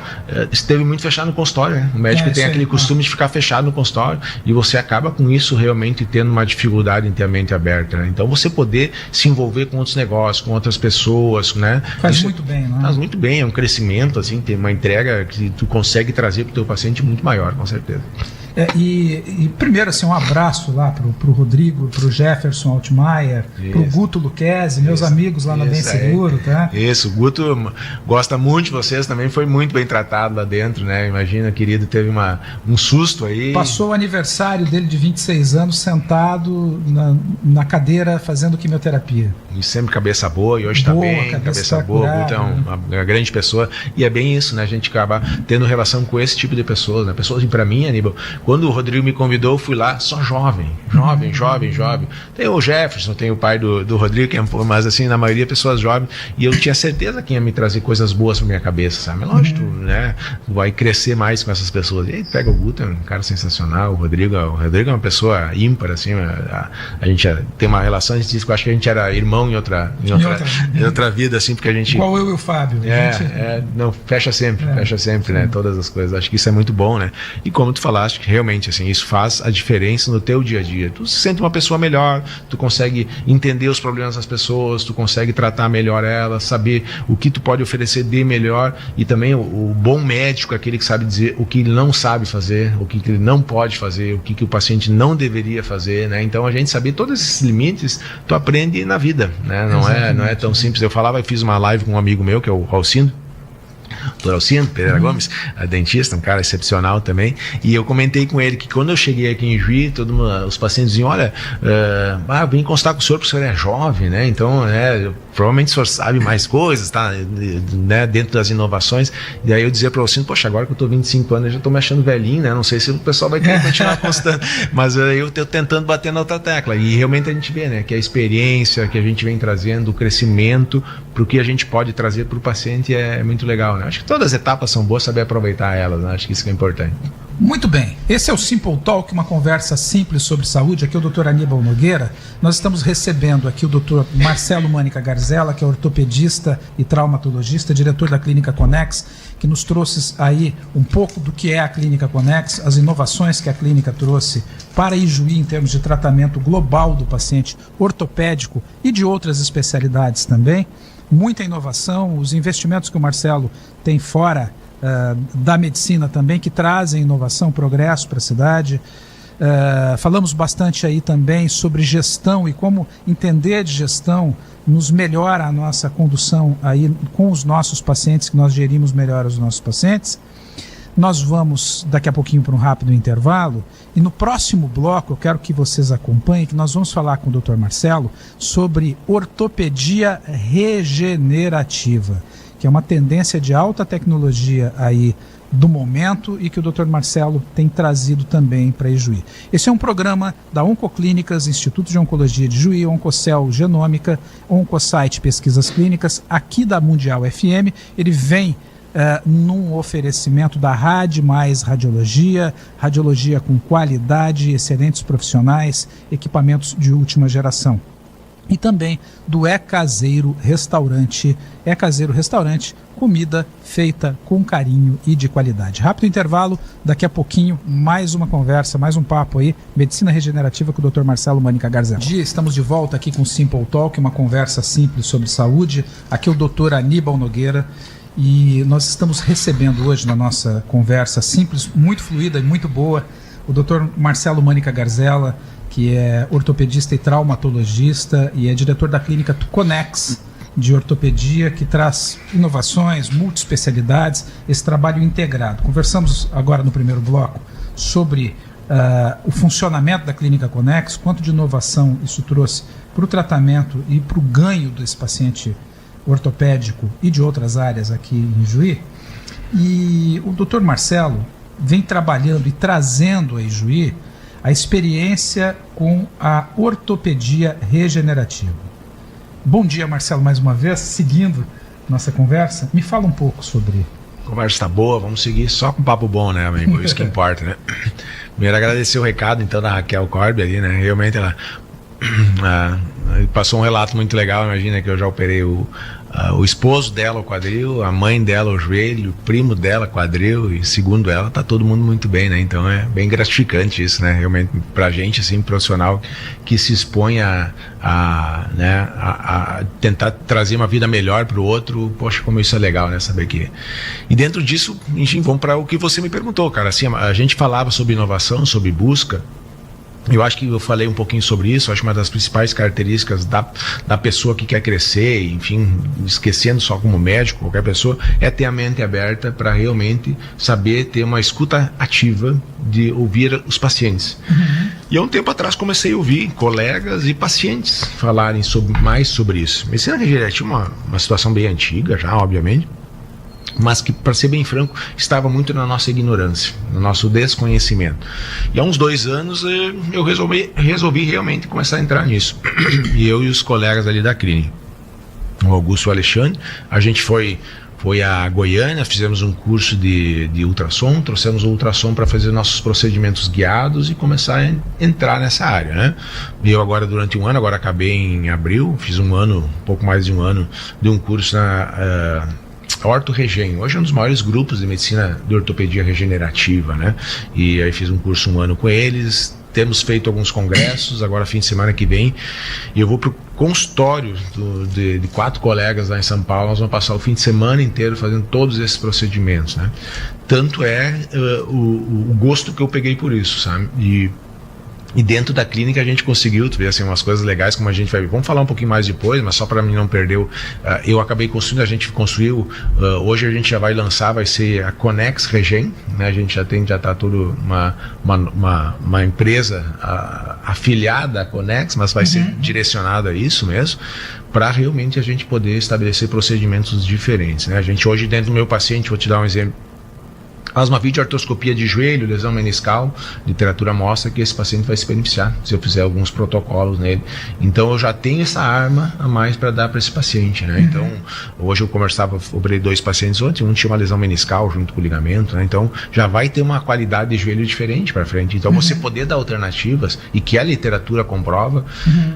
esteve muito fechado no consultório, né? O médico tem aquele costume de ficar fechado no consultório e você acaba com isso realmente tendo uma dificuldade em ter a mente aberta, né? Então, você poder se envolver com outros negócios, com outras pessoas, né? Faz muito bem, né? Faz muito bem, é um crescimento, assim, tem uma entrega que tu consegue trazer para o teu paciente muito maior, com certeza. E primeiro, assim, um abraço lá pro Rodrigo, pro Jefferson Altmaier, pro Guto Luquezzi, meus amigos lá na Bem Seguro, tá? Isso, o Guto gosta muito de vocês, também foi muito bem tratado lá dentro, né? Imagina, querido, teve um susto aí. Passou o aniversário dele de 26 anos sentado na cadeira fazendo quimioterapia. E sempre cabeça boa, e hoje está bem, cabeça boa, o Guto é uma grande pessoa, e é bem isso, né? A gente acaba tendo relação com esse tipo de pessoas, né? Pessoas, para mim, Aníbal, Quando o Rodrigo me convidou, eu fui lá, só jovem. Tem o Jefferson, tem o pai do Rodrigo, que é, mas assim, na maioria pessoas jovens, e eu tinha certeza que ia me trazer coisas boas pra minha cabeça, sabe? Lógico, né? Vai crescer mais com essas pessoas. E aí pega o Guto, é um cara sensacional, o Rodrigo é uma pessoa ímpar, assim, a gente tem uma relação, a gente diz que eu acho que a gente era irmão em outra vida, assim, porque a gente... Igual eu e o Fábio. Não, fecha sempre, né? Todas as coisas. Acho que isso é muito bom, né? E como tu falaste, realmente, assim, isso faz a diferença no teu dia a dia. Tu se sente uma pessoa melhor, tu consegue entender os problemas das pessoas, tu consegue tratar melhor elas, saber o que tu pode oferecer de melhor, e também o bom médico, aquele que sabe dizer o que ele não sabe fazer, o que ele não pode fazer, o que o paciente não deveria fazer, né? Então a gente saber todos esses limites, tu aprende na vida, né? Não é tão simples. Eu fiz uma live com um amigo meu, que é o Alcindo, Dr. Alcindo Pereira Gomes, dentista, um cara excepcional também, e eu comentei com ele que quando eu cheguei aqui em Juí, os pacientes diziam, olha, eu vim constar com o senhor porque o senhor é jovem, né? Então, provavelmente o senhor sabe mais coisas, tá? Né? Dentro das inovações. E aí eu dizia para o Alcindo, poxa, agora que eu tô 25 anos, eu já tô me achando velhinho, né? Não sei se o pessoal vai querer continuar constando, mas eu tô tentando bater na outra tecla, e realmente a gente vê, né, que a experiência que a gente vem trazendo, o crescimento pro que a gente pode trazer pro paciente é muito legal, né? Acho que todas as etapas são boas, saber aproveitar elas, né? Acho que isso que é importante. Muito bem, esse é o Simple Talk, uma conversa simples sobre saúde. Aqui é o Dr. Aníbal Nogueira. Nós estamos recebendo aqui o Dr. Marcelo Mânica Garzella, que é ortopedista e traumatologista, diretor da Clínica Connex, que nos trouxe aí um pouco do que é a Clínica Connex, as inovações que a clínica trouxe para Ijuí em termos de tratamento global do paciente ortopédico e de outras especialidades também. Muita inovação, os investimentos que o Marcelo tem fora da medicina também, que trazem inovação, progresso para a cidade. Falamos bastante aí também sobre gestão e como entender de gestão nos melhora a nossa condução aí com os nossos pacientes, que nós gerimos melhor os nossos pacientes. Nós vamos daqui a pouquinho para um rápido intervalo, e no próximo bloco eu quero que vocês acompanhem, que nós vamos falar com o Dr. Marcelo sobre ortopedia regenerativa, que é uma tendência de alta tecnologia aí do momento e que o Dr. Marcelo tem trazido também para Ijuí. Esse é um programa da Oncoclínicas, Instituto de Oncologia de Juí, Oncocel Genômica, Oncosite Pesquisas Clínicas, aqui da Mundial FM. Ele vem num oferecimento da Rad Mais Radiologia, radiologia com qualidade, excelentes profissionais, equipamentos de última geração. E também do É Caseiro Restaurante. É Caseiro Restaurante, comida feita com carinho e de qualidade. Rápido intervalo, daqui a pouquinho mais uma conversa, mais um papo aí, medicina regenerativa com o Dr. Marcelo Mânica Garzella. Bom dia, estamos de volta aqui com o Simple Talk, uma conversa simples sobre saúde. Aqui é o Dr. Aníbal Nogueira. E nós estamos recebendo hoje na nossa conversa simples, muito fluida e muito boa, o Dr. Marcelo Mânica Garzella, que é ortopedista e traumatologista e é diretor da Clínica Connex de ortopedia, que traz inovações, multiespecialidades, esse trabalho integrado. Conversamos agora no primeiro bloco sobre o funcionamento da Clínica Connex, quanto de inovação isso trouxe para o tratamento e para o ganho desse paciente ortopédico e de outras áreas aqui em Juí. E o Dr. Marcelo vem trabalhando e trazendo a Ijuí a experiência com a ortopedia regenerativa. Bom dia, Marcelo, mais uma vez, seguindo nossa conversa. Me fala um pouco sobre... A conversa está boa, vamos seguir só com papo bom, né, amigo? Isso que importa, né? Primeiro, agradecer o recado, então, da Raquel Corby ali, né? Realmente ela passou um relato muito legal. Imagina que eu já operei o esposo dela o quadril, a mãe dela o joelho, o primo dela quadril, e segundo ela tá todo mundo muito bem, né? Então é bem gratificante isso, né? Realmente pra gente, assim, profissional que se expõe a tentar trazer uma vida melhor pro outro. Poxa, como isso é legal, né? Saber que... E dentro disso, enfim, vamos para o que você me perguntou, cara. Assim, a gente falava sobre inovação, sobre busca. Eu acho que eu falei um pouquinho sobre isso. Acho que uma das principais características da pessoa que quer crescer, enfim, esquecendo só como médico, qualquer pessoa, é ter a mente aberta para realmente saber ter uma escuta ativa de ouvir os pacientes. E há um tempo atrás comecei a ouvir colegas e pacientes falarem mais sobre isso. Medicina regenerativa é uma situação bem antiga já, obviamente. mas que, para ser bem franco, estava muito na nossa ignorância, no nosso desconhecimento. E há uns 2 anos eu resolvi realmente começar a entrar nisso. E eu e os colegas ali da clínica, o Augusto e o Alexandre, a gente foi a Goiânia, fizemos um curso de ultrassom, trouxemos o ultrassom para fazer nossos procedimentos guiados e começar a entrar nessa área, né? E eu agora, durante um ano, agora acabei em abril, fiz um pouco mais de um ano, de um curso na Orto Regen. Hoje é um dos maiores grupos de medicina de ortopedia regenerativa, né? E aí fiz um curso 1 ano com eles. Temos feito alguns congressos, agora fim de semana que vem, e eu vou para o consultório de 4 colegas lá em São Paulo. Nós vamos passar o fim de semana inteiro fazendo todos esses procedimentos, né? Tanto é o gosto que eu peguei por isso, sabe? E dentro da clínica a gente conseguiu, tu vê, assim, umas coisas legais, como a gente vai ver. Vamos falar um pouquinho mais depois, mas só para mim não perder. Eu acabei construindo, a gente construiu, hoje a gente já vai lançar, vai ser a Connex Regen, né? A gente já está tudo uma empresa afiliada à Connex, mas vai ser direcionada a isso mesmo, para realmente a gente poder estabelecer procedimentos diferentes, né? A gente hoje, dentro do meu paciente, vou te dar um exemplo, faz uma videoartroscopia de joelho, lesão meniscal, literatura mostra que esse paciente vai se beneficiar se eu fizer alguns protocolos nele. Então eu já tenho essa arma a mais para dar para esse paciente, né? Então hoje eu operei 2 pacientes ontem, um tinha uma lesão meniscal junto com o ligamento, né? Então já vai ter uma qualidade de joelho diferente para frente. Então você poder dar alternativas, e que a literatura comprova,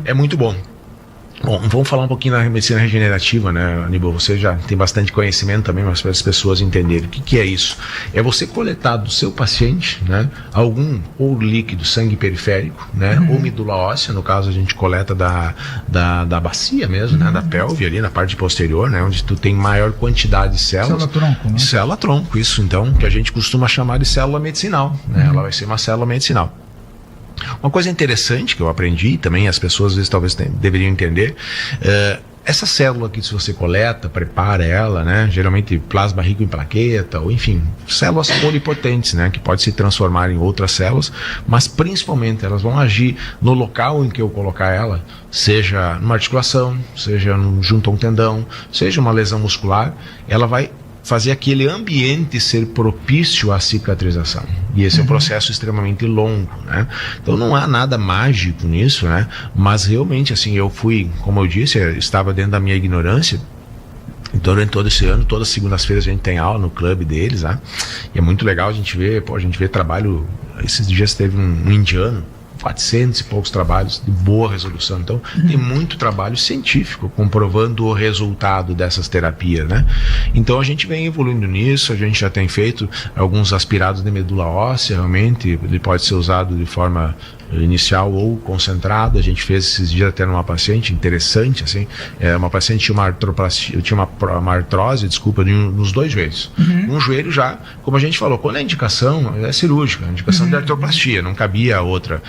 é muito bom. Bom, vamos falar um pouquinho da medicina regenerativa, né, Aníbal? Você já tem bastante conhecimento também, mas para as pessoas entenderem. O que é isso? É você coletar do seu paciente, né, algum ou líquido, sangue periférico, né, ou medula óssea. No caso, a gente coleta da bacia mesmo, né, da pelve ali, na parte posterior, né, onde tu tem maior quantidade de células. Célula-tronco, né? Célula-tronco, isso, então, que a gente costuma chamar de célula medicinal, né? Ela vai ser uma célula medicinal. Uma coisa interessante que eu aprendi, também as pessoas às vezes talvez deveriam entender, essa célula que, se você coleta, prepara ela, né, geralmente plasma rico em plaqueta, ou enfim, células polipotentes, né, que pode se transformar em outras células, mas principalmente elas vão agir no local em que eu colocar ela, seja numa articulação, seja junto a um tendão, seja uma lesão muscular, ela vai fazer aquele ambiente ser propício à cicatrização. E esse é um processo extremamente longo, né? Então não há nada mágico nisso, né? Mas realmente, assim, eu fui, como eu disse, eu estava dentro da minha ignorância. Então, durante todo esse ano, todas as segundas-feiras a gente tem aula no clube deles, né? E é muito legal a gente ver trabalho. Esses dias teve um indiano, 400 e poucos trabalhos de boa resolução. Então, tem muito trabalho científico comprovando o resultado dessas terapias, né? Então, a gente vem evoluindo nisso, a gente já tem feito alguns aspirados de medula óssea, realmente, ele pode ser usado de forma inicial ou concentrado. A gente fez esses dias até numa paciente interessante, assim, uma paciente tinha uma artroplastia, tinha uma artrose, nos 2 joelhos. Um joelho já, como a gente falou, quando a indicação é cirúrgica, a indicação de artroplastia, não cabia a outra.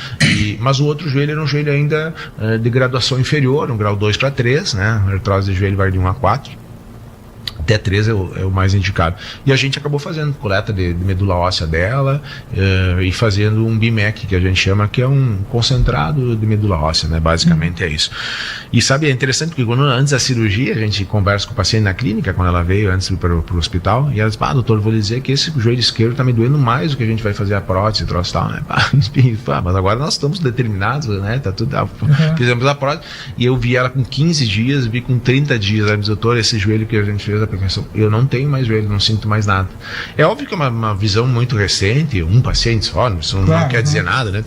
Mas o outro joelho era um joelho ainda de graduação inferior, um grau 2 para 3, né? A artrose de joelho vai de 1 a 4. Até 3 é o mais indicado. E a gente acabou fazendo coleta de medula óssea dela e fazendo um BIMEC, que a gente chama, que é um concentrado de medula óssea, né? Basicamente é isso. E sabe, é interessante porque antes da cirurgia, a gente conversa com o paciente na clínica, quando ela veio antes de ir para o hospital, e ela diz, doutor, vou lhe dizer que esse joelho esquerdo está me doendo mais do que a gente vai fazer a prótese, troço tal, né? Mas agora nós estamos determinados, né? Tá tudo, fizemos a prótese, e eu vi ela com 15 dias, vi com 30 dias, ela diz, doutor, esse joelho que a gente fez, eu não tenho mais joelho, não sinto mais nada. É óbvio que é uma visão muito recente, um paciente só, isso não quer dizer nada, né?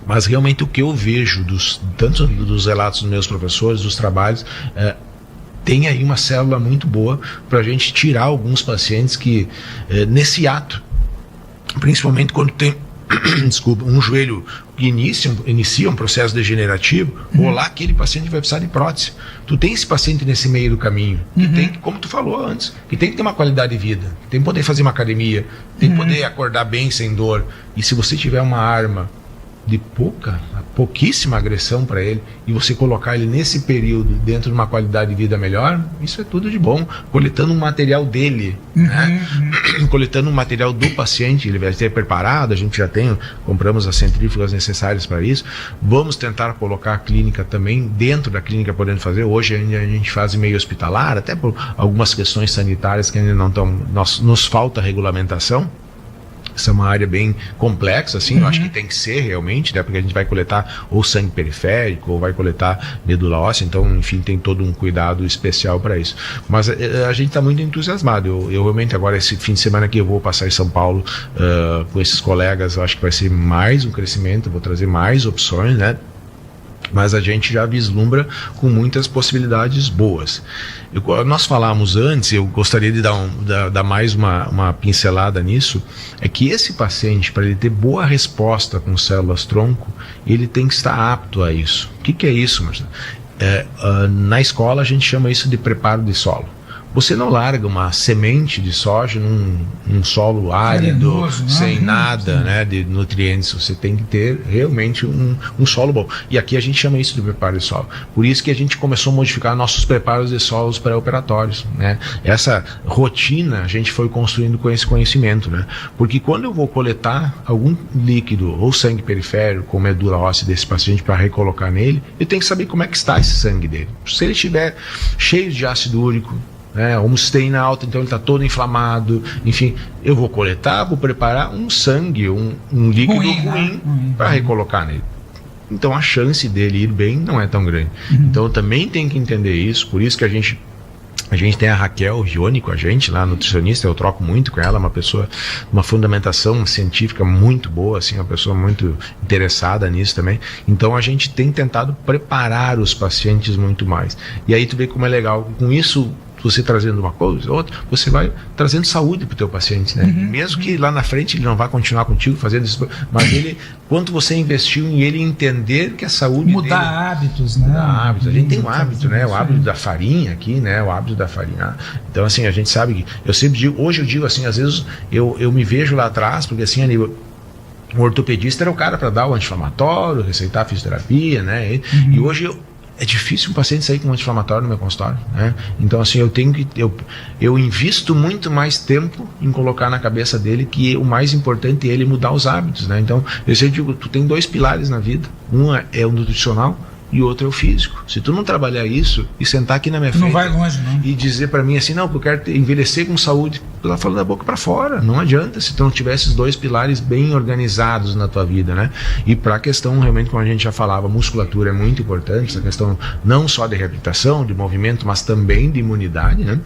Mas realmente o que eu vejo, tanto dos relatos dos meus professores, dos trabalhos, tem aí uma célula muito boa para a gente tirar alguns pacientes que, nesse ato, principalmente quando tem um joelho que inicia um processo degenerativo, ou lá aquele paciente vai precisar de prótese. Tu tem esse paciente nesse meio do caminho, que tem, como tu falou antes, que tem que ter uma qualidade de vida, tem que poder fazer uma academia, tem que poder acordar bem sem dor. E se você tiver uma arma de pouquíssima agressão para ele, e você colocar ele nesse período dentro de uma qualidade de vida melhor, isso é tudo de bom, coletando um material dele, né? Coletando um material do paciente, ele vai ser preparado, a gente já tem, compramos as centrífugas necessárias para isso, vamos tentar colocar a clínica também dentro da clínica, podendo fazer, hoje ainda a gente faz em meio hospitalar, até por algumas questões sanitárias que ainda não estão, nos falta regulamentação. Essa é uma área bem complexa, assim, eu acho que tem que ser realmente, né, porque a gente vai coletar ou sangue periférico, ou vai coletar medula óssea, então, enfim, tem todo um cuidado especial para isso. Mas a gente está muito entusiasmado. Eu realmente, agora, esse fim de semana aqui, eu vou passar em São Paulo com esses colegas, eu acho que vai ser mais um crescimento, vou trazer mais opções, né? Mas a gente já vislumbra com muitas possibilidades boas. Nós falamos antes, eu gostaria de dar mais uma pincelada nisso, é que esse paciente, para ele ter boa resposta com células-tronco, ele tem que estar apto a isso. O que é isso, Marcelo? Na escola a gente chama isso de preparo de solo. Você não larga uma semente de soja num solo árido, arenoso, sem nada, né, de nutrientes. Você tem que ter realmente um solo bom. E aqui a gente chama isso de preparo de solo. Por isso que a gente começou a modificar nossos preparos de solos pré-operatórios, né? Essa rotina a gente foi construindo com esse conhecimento, né? Porque quando eu vou coletar algum líquido ou sangue periférico, como medula óssea desse paciente, para recolocar nele, eu tenho que saber como é que está esse sangue dele. Se ele estiver cheio de ácido úrico, homocisteína alta, então ele está todo inflamado, enfim, eu vou coletar, vou preparar um sangue, um líquido ruim para recolocar nele. Então a chance dele ir bem não é tão grande. Então eu também tenho que entender isso, por isso que a gente tem a Raquel Rioni com a gente, lá, nutricionista, eu troco muito com ela, uma pessoa, uma fundamentação científica muito boa, assim, uma pessoa muito interessada nisso também. Então a gente tem tentado preparar os pacientes muito mais. E aí tu vê como é legal, com isso, você trazendo uma coisa ou outra, você vai trazendo saúde para o teu paciente, né? Mesmo que lá na frente ele não vá continuar contigo fazendo isso, mas ele, quanto você investiu em ele entender que a saúde mudar dele, hábitos, né? Mudar hábitos. A gente tem um hábito, né? O hábito da farinha aqui, né? O hábito da farinha. Então, assim, a gente sabe que, eu sempre digo, hoje eu digo assim, às vezes eu me vejo lá atrás, porque assim, o ortopedista era o cara para dar o anti-inflamatório, receitar a fisioterapia, né? E hoje é difícil um paciente sair com um anti-inflamatório no meu consultório, né? Então, assim, eu invisto muito mais tempo em colocar na cabeça dele que o mais importante é ele mudar os hábitos, né? Então, eu sempre digo, tu tem 2 pilares na vida. Um é o nutricional e o outro é o físico. Se tu não trabalhar isso e sentar aqui na minha frente, não vai longe, não. E dizer para mim assim, não, eu quero envelhecer com saúde, tu tá falando da boca para fora. Não adianta se tu não tiver esses 2 pilares bem organizados na tua vida, né? E para a questão, realmente, como a gente já falava, musculatura é muito importante, essa questão não só de reabilitação, de movimento, mas também de imunidade, né?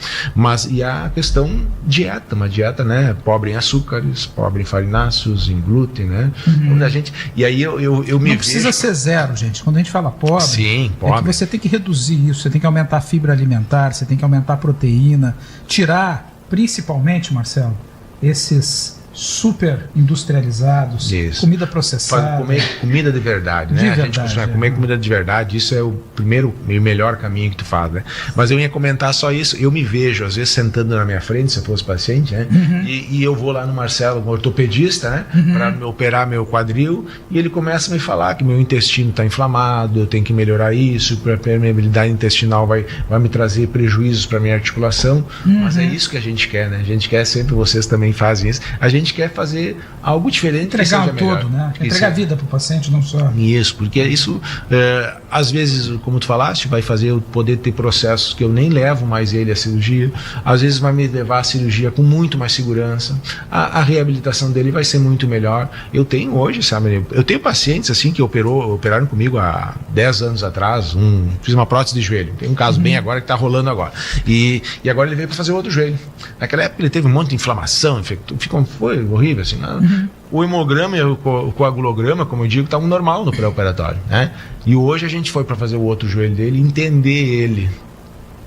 E a questão dieta, uma dieta, né, pobre em açúcares, pobre em farináceos, em glúten, né? Onde a gente, e aí eu me não precisa ser zero, gente. Quando a gente fala pobre, sim, é que você tem que reduzir isso, você tem que aumentar a fibra alimentar, você tem que aumentar a proteína, tirar, principalmente, Marcelo, esses super industrializados, isso. Comida processada. Comer comida de verdade, né? A gente costuma comer comida de verdade, isso é o primeiro e melhor caminho que tu faz, né? Mas eu ia comentar só isso, eu me vejo, às vezes, sentando na minha frente, se eu fosse paciente, né? E eu vou lá no Marcelo, um ortopedista, né? Para me operar meu quadril, e ele começa a me falar que meu intestino está inflamado, eu tenho que melhorar isso, a permeabilidade intestinal vai me trazer prejuízos para minha articulação, mas é isso que a gente quer, né? A gente quer, sempre vocês também fazem isso, a gente quer fazer algo diferente, entregar todo, né? Entregar a vida para o paciente, não só isso, porque isso às vezes, como tu falaste, vai fazer eu poder ter processos que eu nem levo mais ele à cirurgia, às vezes vai me levar à cirurgia com muito mais segurança, a reabilitação dele vai ser muito melhor. Eu tenho hoje, sabe, eu tenho pacientes assim que operaram comigo há 10 anos atrás, fiz uma prótese de joelho, tem um caso bem agora que está rolando agora, e agora ele veio para fazer outro joelho. Naquela época ele teve um monte de inflamação, foi horrível, assim, né? O hemograma e o coagulograma, como eu digo, estavam normal no pré-operatório, né? E hoje a gente foi para fazer o outro joelho dele, entender ele.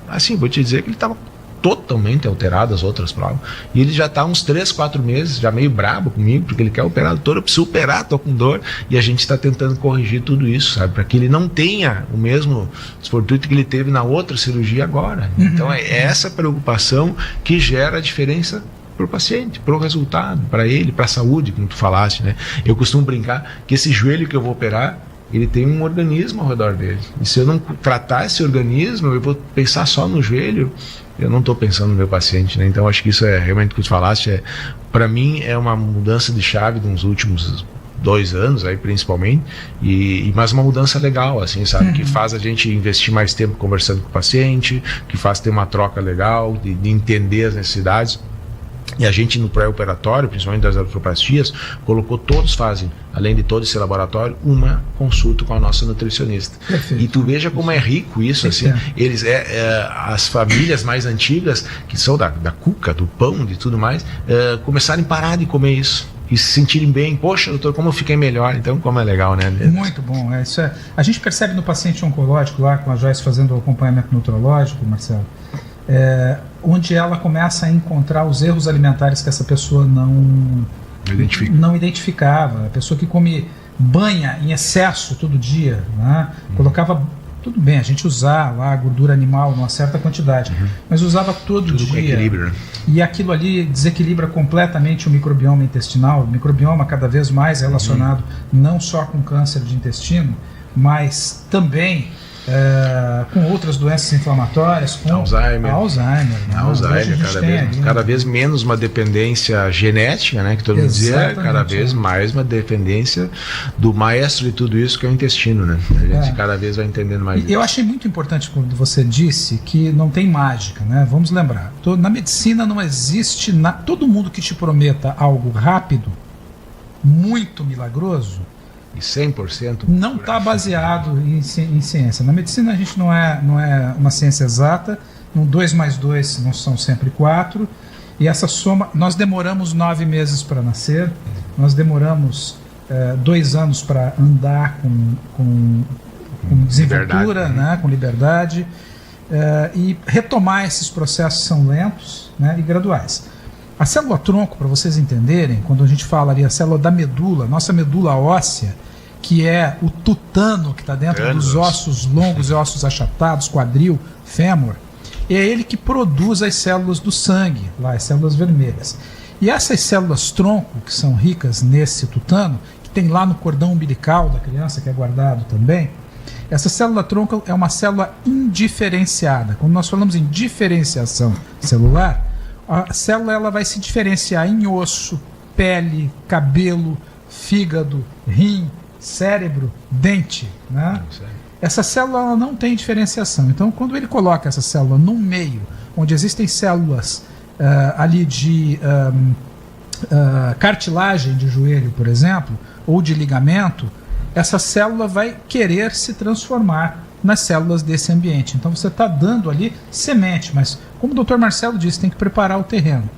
Assim, vou te dizer que ele estava totalmente alterado as outras provas. E ele já está uns 3, 4 meses, já meio brabo comigo, porque ele quer operar, doutor, eu preciso operar, estou com dor. E a gente está tentando corrigir tudo isso, sabe? Para que ele não tenha o mesmo desfortuito que ele teve na outra cirurgia agora. Então é essa preocupação que gera a diferença para o paciente, para o resultado, para ele, para a saúde, como tu falaste, né? Eu costumo brincar que esse joelho que eu vou operar, ele tem um organismo ao redor dele. E se eu não tratar esse organismo, eu vou pensar só no joelho, eu não estou pensando no meu paciente, né? Então acho que isso é realmente o que tu falaste, para mim é uma mudança de chave dos últimos 2 anos aí principalmente, mas uma mudança legal, assim, sabe, que faz a gente investir mais tempo conversando com o paciente, que faz ter uma troca legal, de entender as necessidades. E a gente no pré-operatório, principalmente das artroplastias, todos fazem, além de todo esse laboratório, uma consulta com a nossa nutricionista. Perfeito. E tu veja como é rico isso, assim, eles as famílias mais antigas, que são da cuca, do pão, de tudo mais, começarem a parar de comer isso. E se sentirem bem, poxa, doutor, como eu fiquei melhor, então como é legal, né? Muito bom, isso é. A gente percebe no paciente oncológico lá, com a Joyce fazendo o acompanhamento nutrológico, Marcelo, onde ela começa a encontrar os erros alimentares que essa pessoa não identificava. A pessoa que come banha em excesso todo dia, né? Colocava, tudo bem, a gente usar lá a gordura animal numa certa quantidade, mas usava todo dia. Com equilíbrio, né? E aquilo ali desequilibra completamente o microbioma intestinal. O microbioma cada vez mais relacionado não só com câncer de intestino, mas também com outras doenças inflamatórias, com Alzheimer, cada vez menos uma dependência genética, né, que todo mundo dizia, cada vez mais uma dependência do maestro de tudo isso, que é o intestino, né? A gente cada vez vai entendendo mais isso. Eu achei muito importante quando você disse que não tem mágica, né? Vamos lembrar, na medicina não existe todo mundo que te prometa algo rápido, muito milagroso, e 100% não está baseado em ciência. Na medicina a gente não é uma ciência exata, 2 mais 2 não são sempre 4, e essa soma, nós demoramos 9 meses para nascer, nós demoramos 2 anos para andar com desenvoltura, né, com liberdade, e retomar esses processos são lentos, né, e graduais. A célula-tronco, para vocês entenderem, quando a gente fala ali a célula da medula, nossa medula óssea, que é o tutano que está dentro dos ossos longos e ossos achatados, quadril, fêmur, é ele que produz as células do sangue, lá, as células vermelhas. E essas células-tronco, que são ricas nesse tutano, que tem lá no cordão umbilical da criança, que é guardado também, essa célula-tronco é uma célula indiferenciada. Quando nós falamos em diferenciação celular, a célula ela vai se diferenciar em osso, pele, cabelo, fígado, rim, cérebro, dente, né? Essa célula ela não tem diferenciação. Então, quando ele coloca essa célula num meio onde existem células ali de cartilagem de joelho, por exemplo, ou de ligamento, essa célula vai querer se transformar nas células desse ambiente. Então você está dando ali semente, mas como o Dr. Marcelo disse, tem que preparar o terreno.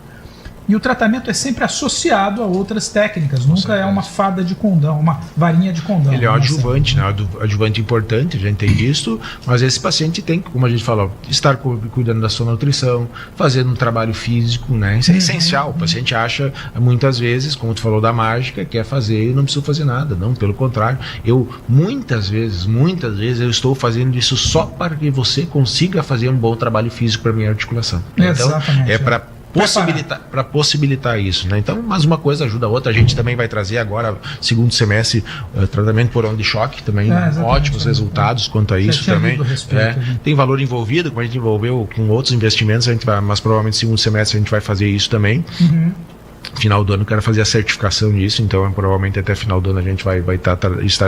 E o tratamento é sempre associado a outras técnicas, nunca é uma fada de condão, uma varinha de condão. Ele é um adjuvante, né? Adjuvante importante, a gente tem visto, mas esse paciente tem que, como a gente falou, estar cuidando da sua nutrição, fazendo um trabalho físico, né? Isso é essencial. O paciente acha, muitas vezes, como tu falou da mágica, quer fazer e não precisa fazer nada. Não, pelo contrário. Muitas vezes, eu estou fazendo isso só para que você consiga fazer um bom trabalho físico para a minha articulação. Então, é para possibilitar isso, né? Então, mais uma coisa ajuda a outra. A gente também vai trazer agora, segundo semestre, tratamento por onda de choque, também ótimos resultados quanto a isso também. Tem valor envolvido, como a gente envolveu com outros investimentos, mas provavelmente segundo semestre a gente vai fazer isso também. Final do ano eu quero fazer a certificação disso, então provavelmente até final do ano a gente vai estar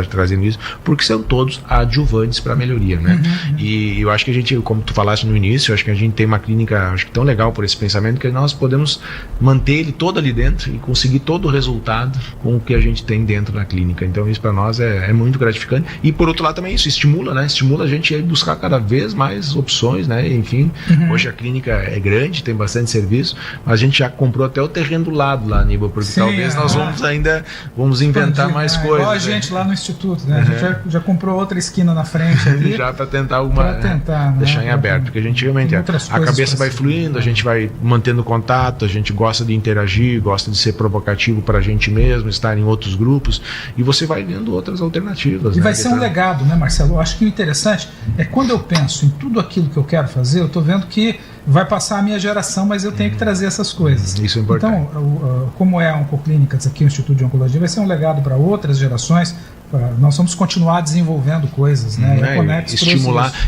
trazendo isso, porque são todos adjuvantes para melhoria, né? E eu acho que a gente, como tu falaste no início, eu acho que a gente tem uma clínica, acho que tão legal por esse pensamento, que nós podemos manter ele todo ali dentro e conseguir todo o resultado com o que a gente tem dentro da clínica. Então isso para nós é muito gratificante. E por outro lado também isso estimula, né? Estimula a gente a buscar cada vez mais opções, né? Enfim, hoje a clínica é grande, tem bastante serviço, mas a gente já comprou até o terreno do lado lá, Aníbal, porque talvez nós vamos inventar mais coisas. Igual a gente lá no Instituto, né? A gente já comprou outra esquina na frente ali. Já para tentar deixar em aberto, porque a gente realmente a cabeça vai fluindo, a gente vai mantendo contato, a gente gosta de interagir, gosta de ser provocativo para a gente mesmo, estar em outros grupos, e você vai vendo outras alternativas. E vai ser um legado, né, Marcelo? Eu acho que o interessante é quando eu penso em tudo aquilo que eu quero fazer, eu estou vendo que vai passar a minha geração, mas eu tenho que trazer essas coisas. Isso é importante. Então, como é a Oncoclínicas aqui, o Instituto de Oncologia, vai ser um legado para outras gerações. Nós vamos continuar desenvolvendo coisas, né?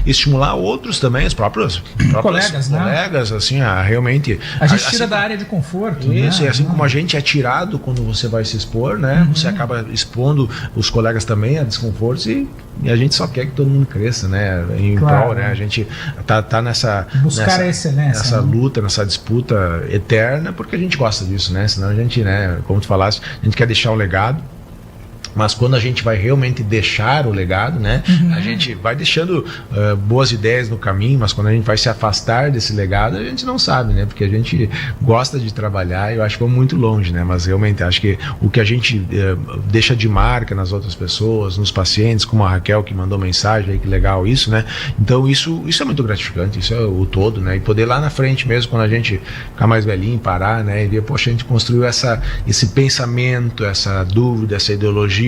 Estimular outros também, os próprios colegas, né? Colegas, assim, realmente... A gente tira da área de conforto. Isso, né? E assim como a gente é tirado quando você vai se expor, né? Você acaba expondo os colegas também a desconfortos e a gente só quer que todo mundo cresça, né? Em prol, né? A gente tá nessa... Buscar a excelência. Nessa luta, nessa disputa eterna, porque a gente gosta disso, né? Senão a gente, né? Como tu falaste, a gente quer deixar um legado. Mas quando a gente vai realmente deixar o legado, né? A gente vai deixando boas ideias no caminho, mas quando a gente vai se afastar desse legado, a gente não sabe, né? Porque a gente gosta de trabalhar e eu acho que vamos muito longe, né? Mas realmente acho que o que a gente deixa de marca nas outras pessoas, nos pacientes, como a Raquel que mandou mensagem aí, que legal isso, né? Então isso é muito gratificante, isso é o todo, né? E poder lá na frente mesmo, quando a gente ficar mais velhinho, parar, né? E ver, poxa, a gente construiu esse pensamento, essa dúvida, essa ideologia,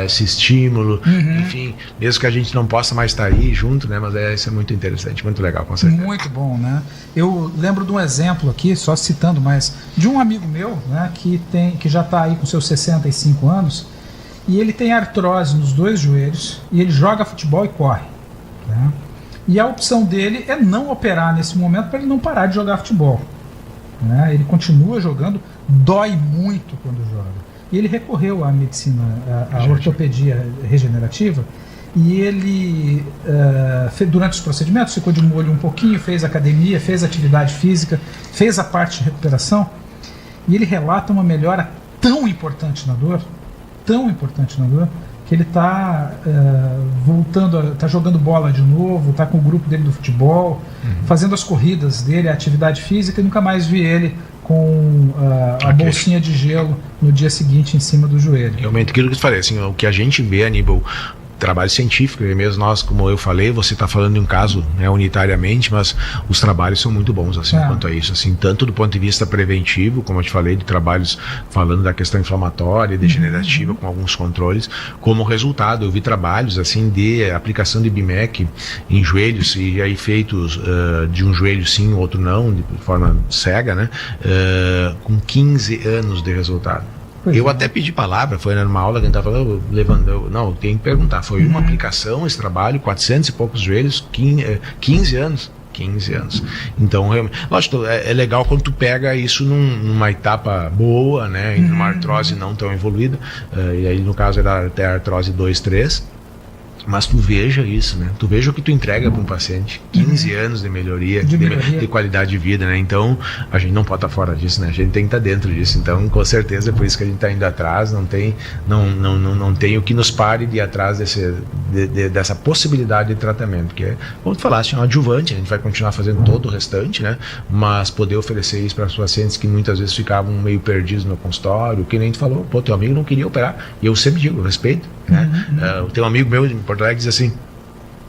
esse estímulo, enfim, mesmo que a gente não possa mais estar aí junto, né? Mas isso é muito interessante, muito legal, com certeza. Muito bom, né? Eu lembro de um exemplo aqui, só citando, mas de um amigo meu, né? Que já está aí com seus 65 anos e ele tem artrose nos 2 joelhos e ele joga futebol e corre, né? E a opção dele é não operar nesse momento para ele não parar de jogar futebol, né? Ele continua jogando, dói muito quando joga. E ele recorreu à medicina, à ortopedia regenerativa, e ele, durante os procedimentos, ficou de molho um pouquinho, fez academia, fez atividade física, fez a parte de recuperação, e ele relata uma melhora tão importante na dor, que ele está voltando, está jogando bola de novo, está com o grupo dele do futebol, fazendo as corridas dele, a atividade física, e nunca mais vi ele com a bolsinha de gelo no dia seguinte em cima do joelho. Realmente, aquilo que eu falei, assim, o que a gente vê, Aníbal, trabalho científico, e mesmo nós, como eu falei, você está falando de um caso, né, unitariamente, mas os trabalhos são muito bons, assim, quanto a isso, assim, tanto do ponto de vista preventivo, como eu te falei, de trabalhos falando da questão inflamatória e degenerativa, com alguns controles, como resultado, eu vi trabalhos, assim, de aplicação de BIMEC em joelhos, e aí feitos de um joelho sim, outro não, de forma cega, né, com 15 anos de resultado. Eu até pedi palavra, foi numa aula que a gente estava falando, não, tem que perguntar, foi uma aplicação, esse trabalho, 400 e poucos joelhos, 15 anos. 15 anos. Então, lógico, é legal quando tu pega isso numa etapa boa, né, em uma artrose não tão evoluída, e aí no caso era até a artrose 2, 3. Mas tu veja isso, né? Tu veja o que tu entrega para um paciente. 15 anos de melhoria, de qualidade de vida, né? Então, a gente não pode estar fora disso, né? A gente tem que estar dentro disso. Então, com certeza, é por isso que a gente está indo atrás. Não tem o que nos pare de ir atrás dessa possibilidade de tratamento. Porque, como tu falaste, é um adjuvante. A gente vai continuar fazendo todo o restante, né? Mas poder oferecer isso para os pacientes que muitas vezes ficavam meio perdidos no consultório, que nem tu falou, pô, teu amigo não queria operar. E eu sempre digo, respeito, né? Tem um amigo meu em Porto Alegre que diz assim,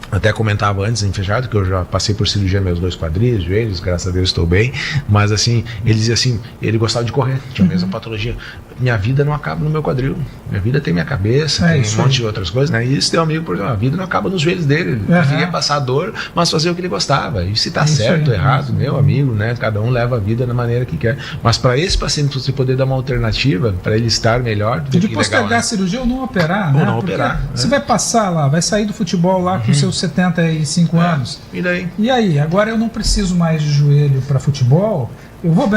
até comentava antes em fechado que eu já passei por cirurgia meus 2 quadris, joelhos, graças a Deus estou bem, mas assim, ele dizia assim, ele gostava de correr, tinha a mesma patologia. Minha vida não acaba no meu quadril, minha vida tem minha cabeça, tem um monte de outras coisas, né? E isso tem um amigo, por exemplo, a vida não acaba nos joelhos dele, ele preferia passar dor, mas fazer o que ele gostava. E se tá certo ou errado, meu amigo, né? Cada um leva a vida da maneira que quer. Mas para esse paciente você poder dar uma alternativa, para ele estar melhor, de postergar a cirurgia ou não operar, né? Ou não operar. Você vai passar lá, vai sair do futebol lá com seus 75 anos. E daí? E aí? Agora eu não preciso mais de joelho para futebol. Eu vou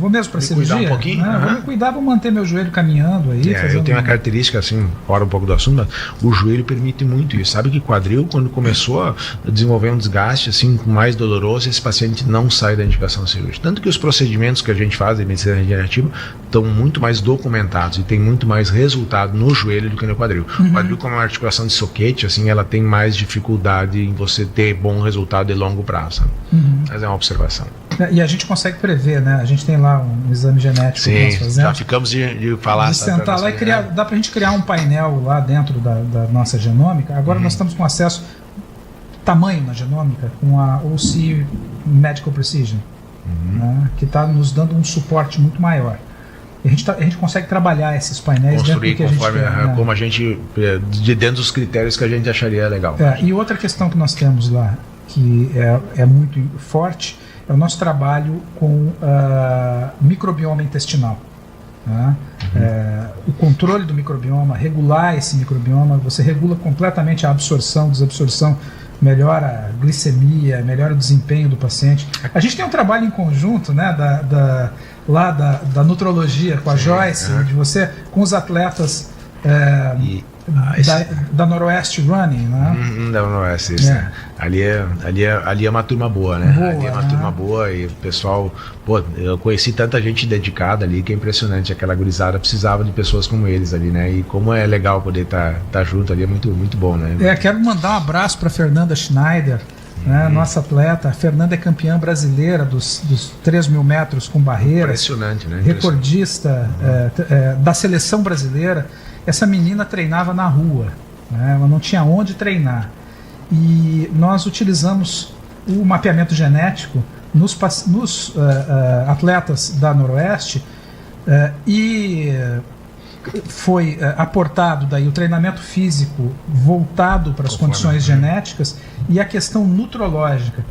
mesmo para cirurgia. Cuidar um pouquinho? Né? Vou me cuidar, vou manter meu joelho caminhando aí. Eu tenho uma característica, assim, fora um pouco do assunto, mas o joelho permite muito isso. Sabe que quadril, quando começou a desenvolver um desgaste assim, mais doloroso, esse paciente não sai da indicação cirúrgica. Tanto que os procedimentos que a gente faz em medicina regenerativa estão muito mais documentados e tem muito mais resultado no joelho do que no quadril. O quadril, como é uma articulação de soquete, assim, ela tem mais dificuldade em você ter bom resultado de longo prazo. Mas é uma observação. E a gente consegue prever, né? A gente tem lá um exame genético que nós fazemos. Já ficamos de falar. De sentar lá e criar, dá pra gente criar um painel lá dentro da nossa genômica. Agora nós estamos com acesso tamanho na genômica com a OC Medical Precision, né? Que está nos dando um suporte muito maior. E a gente consegue trabalhar esses painéis construir dentro do que conforme a gente quer, né? como a gente, dentro dos critérios que a gente acharia legal. E outra questão que nós temos lá, que é muito forte, é o nosso trabalho com microbioma intestinal. Né? O controle do microbioma, regular esse microbioma, você regula completamente a absorção, desabsorção, melhora a glicemia, melhora o desempenho do paciente. A gente tem um trabalho em conjunto, né, da nutrologia com a Joyce, de você com os atletas da Noroeste Running, né? Da Noroeste, isso. Né? Ali é uma turma boa, né? Ali é uma turma boa e o pessoal, eu conheci tanta gente dedicada ali que é impressionante. Aquela gurizada precisava de pessoas como eles ali, né? E como é legal poder estar junto ali, é muito, muito bom, né? Quero mandar um abraço para Fernanda Schneider, né, nossa atleta. A Fernanda é campeã brasileira dos 3.000 metros com barreiras. Impressionante, né? Recordista da seleção brasileira. Essa menina treinava na rua, né? Ela não tinha onde treinar. E nós utilizamos o mapeamento genético nos atletas da Noroeste e foi aportado daí o treinamento físico voltado para as condições genéticas e a questão nutrológica.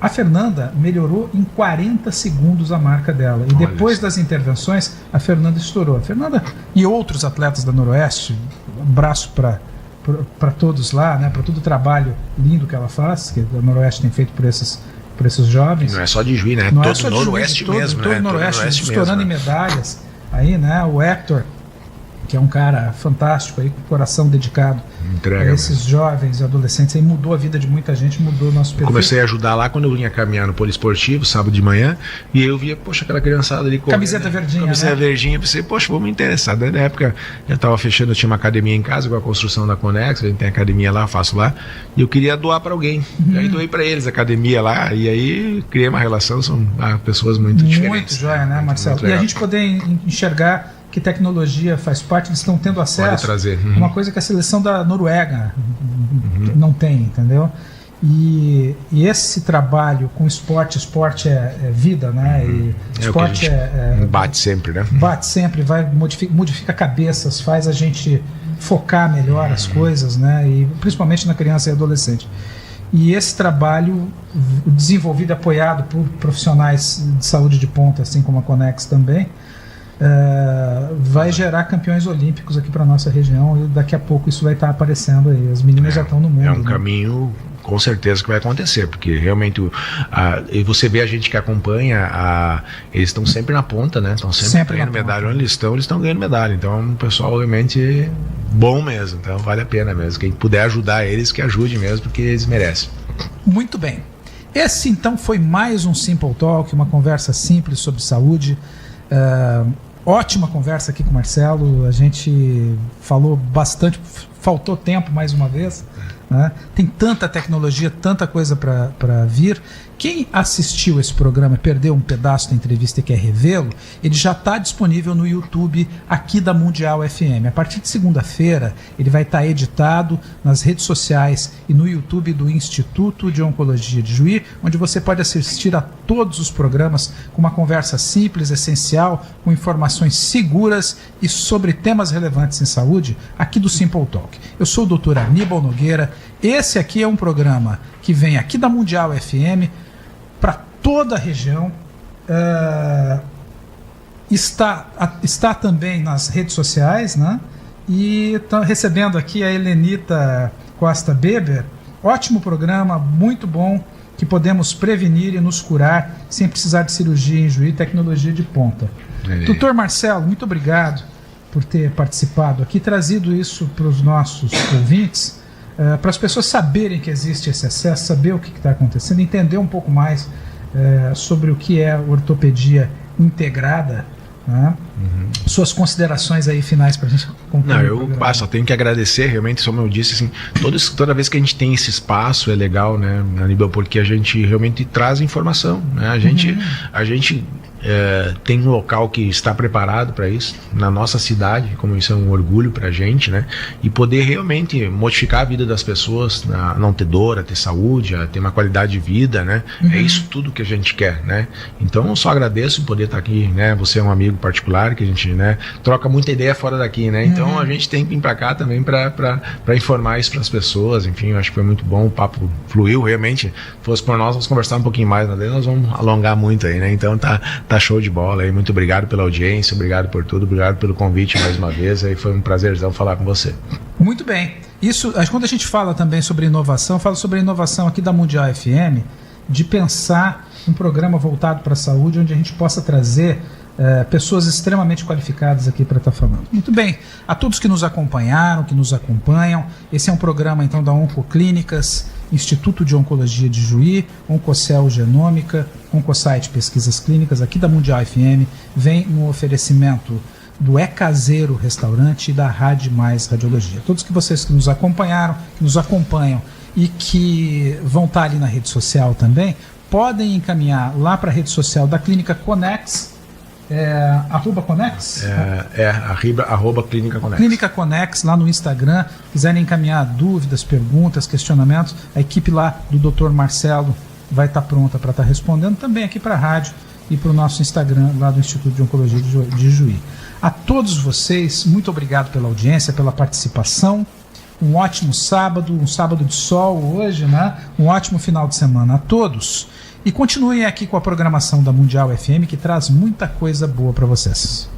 A Fernanda melhorou em 40 segundos a marca dela. E depois das intervenções, a Fernanda estourou. A Fernanda e outros atletas da Noroeste, um abraço para todos lá, né, para todo o trabalho lindo que ela faz, que a Noroeste tem feito por esses jovens. Não é só de Juiz, né? Não todo é só de Noroeste Juiz, mesmo, todo né? Noroeste estourando mesmo, em medalhas. Aí, né, o Hector, que é um cara fantástico aí, com coração dedicado a esses jovens e adolescentes, aí mudou a vida de muita gente, mudou o nosso perfil. Comecei a ajudar lá quando eu vinha caminhar no poliesportivo, sábado de manhã, e eu via, poxa, aquela criançada ali correndo. Camiseta verdinha, Camiseta verdinha, pensei, poxa, vou me interessar. Na época eu estava fechando, eu tinha uma academia em casa com a construção da Conex, a gente tem academia lá, faço lá, e eu queria doar para alguém. E aí doei para eles a academia lá, e aí criei uma relação, são pessoas muito diferentes. Muito joia, né, Marcelo? E a gente poder enxergar que tecnologia faz parte, eles estão tendo acesso a uma coisa que a seleção da Noruega não tem, entendeu? E esse trabalho com esporte é vida, né? E esporte bate sempre, né? Bate sempre, modifica cabeças, faz a gente focar melhor as coisas, né? E principalmente na criança e adolescente. E esse trabalho desenvolvido e apoiado por profissionais de saúde de ponta, assim como a Conex também, vai gerar campeões olímpicos aqui para nossa região, e daqui a pouco isso vai estar aparecendo aí. As meninas já estão no mundo. É um caminho com certeza que vai acontecer, porque realmente e você vê a gente que acompanha, eles estão sempre na ponta, né? Estão sempre ganhando medalha. Onde eles estão ganhando medalha. Então é um pessoal realmente bom mesmo. Então vale a pena mesmo. Quem puder ajudar eles, que ajude mesmo, porque eles merecem. Muito bem. Esse então foi mais um Simple Talk, uma conversa simples sobre saúde. Ótima conversa aqui com o Marcelo. A gente falou bastante, faltou tempo mais uma vez, né? Tem tanta tecnologia, tanta coisa para vir. Quem assistiu esse programa e perdeu um pedaço da entrevista e quer revê-lo, ele já está disponível no YouTube aqui da Mundial FM. A partir de segunda-feira, ele vai estar editado nas redes sociais e no YouTube do Instituto de Oncologia de Juí, onde você pode assistir a todos os programas com uma conversa simples, essencial, com informações seguras e sobre temas relevantes em saúde, aqui do Simple Talk. Eu sou o Dr. Aníbal Nogueira. Esse aqui é um programa que vem aqui da Mundial FM para toda a região, está também nas redes sociais, né? E está recebendo aqui a Helenita Costa Beber. Ótimo programa, muito bom, que podemos prevenir e nos curar sem precisar de cirurgia em Juí, tecnologia de ponta. Doutor Marcelo, muito obrigado por ter participado aqui, trazido isso para os nossos ouvintes, para as pessoas saberem que existe esse acesso, saber o que está acontecendo, entender um pouco mais sobre o que é ortopedia integrada, né? Suas considerações aí finais para a gente concluir. Eu só tenho que agradecer, realmente, como eu disse, assim, toda vez que a gente tem esse espaço é legal, né, Aníbal, porque a gente realmente traz informação, né? A gente tem um local que está preparado para isso, na nossa cidade, como isso é um orgulho para a gente, né? E poder realmente modificar a vida das pessoas, a não ter dor, a ter saúde, a ter uma qualidade de vida, né? É isso tudo que a gente quer, né? Então eu só agradeço poder estar aqui, né? Você é um amigo particular que a gente, né, troca muita ideia fora daqui, né? Então a gente tem que vir para cá também para informar isso para as pessoas. Enfim, eu acho que foi muito bom, o papo fluiu realmente. Se fosse por nós, vamos conversar um pouquinho mais, mas nós vamos alongar muito aí, né? Então tá show de bola aí. Muito obrigado pela audiência, obrigado por tudo, obrigado pelo convite mais uma vez. Aí foi um prazerzão falar com você. Muito bem. Isso, quando a gente fala também sobre inovação, fala sobre a inovação aqui da Mundial FM, de pensar um programa voltado para a saúde, onde a gente possa trazer pessoas extremamente qualificadas aqui para estar falando. Muito bem, a todos que nos acompanharam, que nos acompanham, esse é um programa então da Oncoclínicas, Instituto de Oncologia de Juí, Oncocel Genômica, Oncosite Pesquisas Clínicas, aqui da Mundial FM, vem no oferecimento do É Caseiro Restaurante e da Rádio Mais Radiologia. Todos vocês que nos acompanharam, que nos acompanham e que vão estar ali na rede social também, podem encaminhar lá para a rede social da Clínica Connex, @Connex? Clínica Connex. Clínica Connex, lá no Instagram. Quiserem encaminhar dúvidas, perguntas, questionamentos, a equipe lá do Dr. Marcelo vai estar pronta para estar respondendo também aqui para a rádio e para o nosso Instagram lá do Instituto de Oncologia de Juí. A todos vocês, muito obrigado pela audiência, pela participação. Um ótimo sábado, um sábado de sol hoje, né? Um ótimo final de semana a todos. E continuem aqui com a programação da Mundial FM, que traz muita coisa boa para vocês.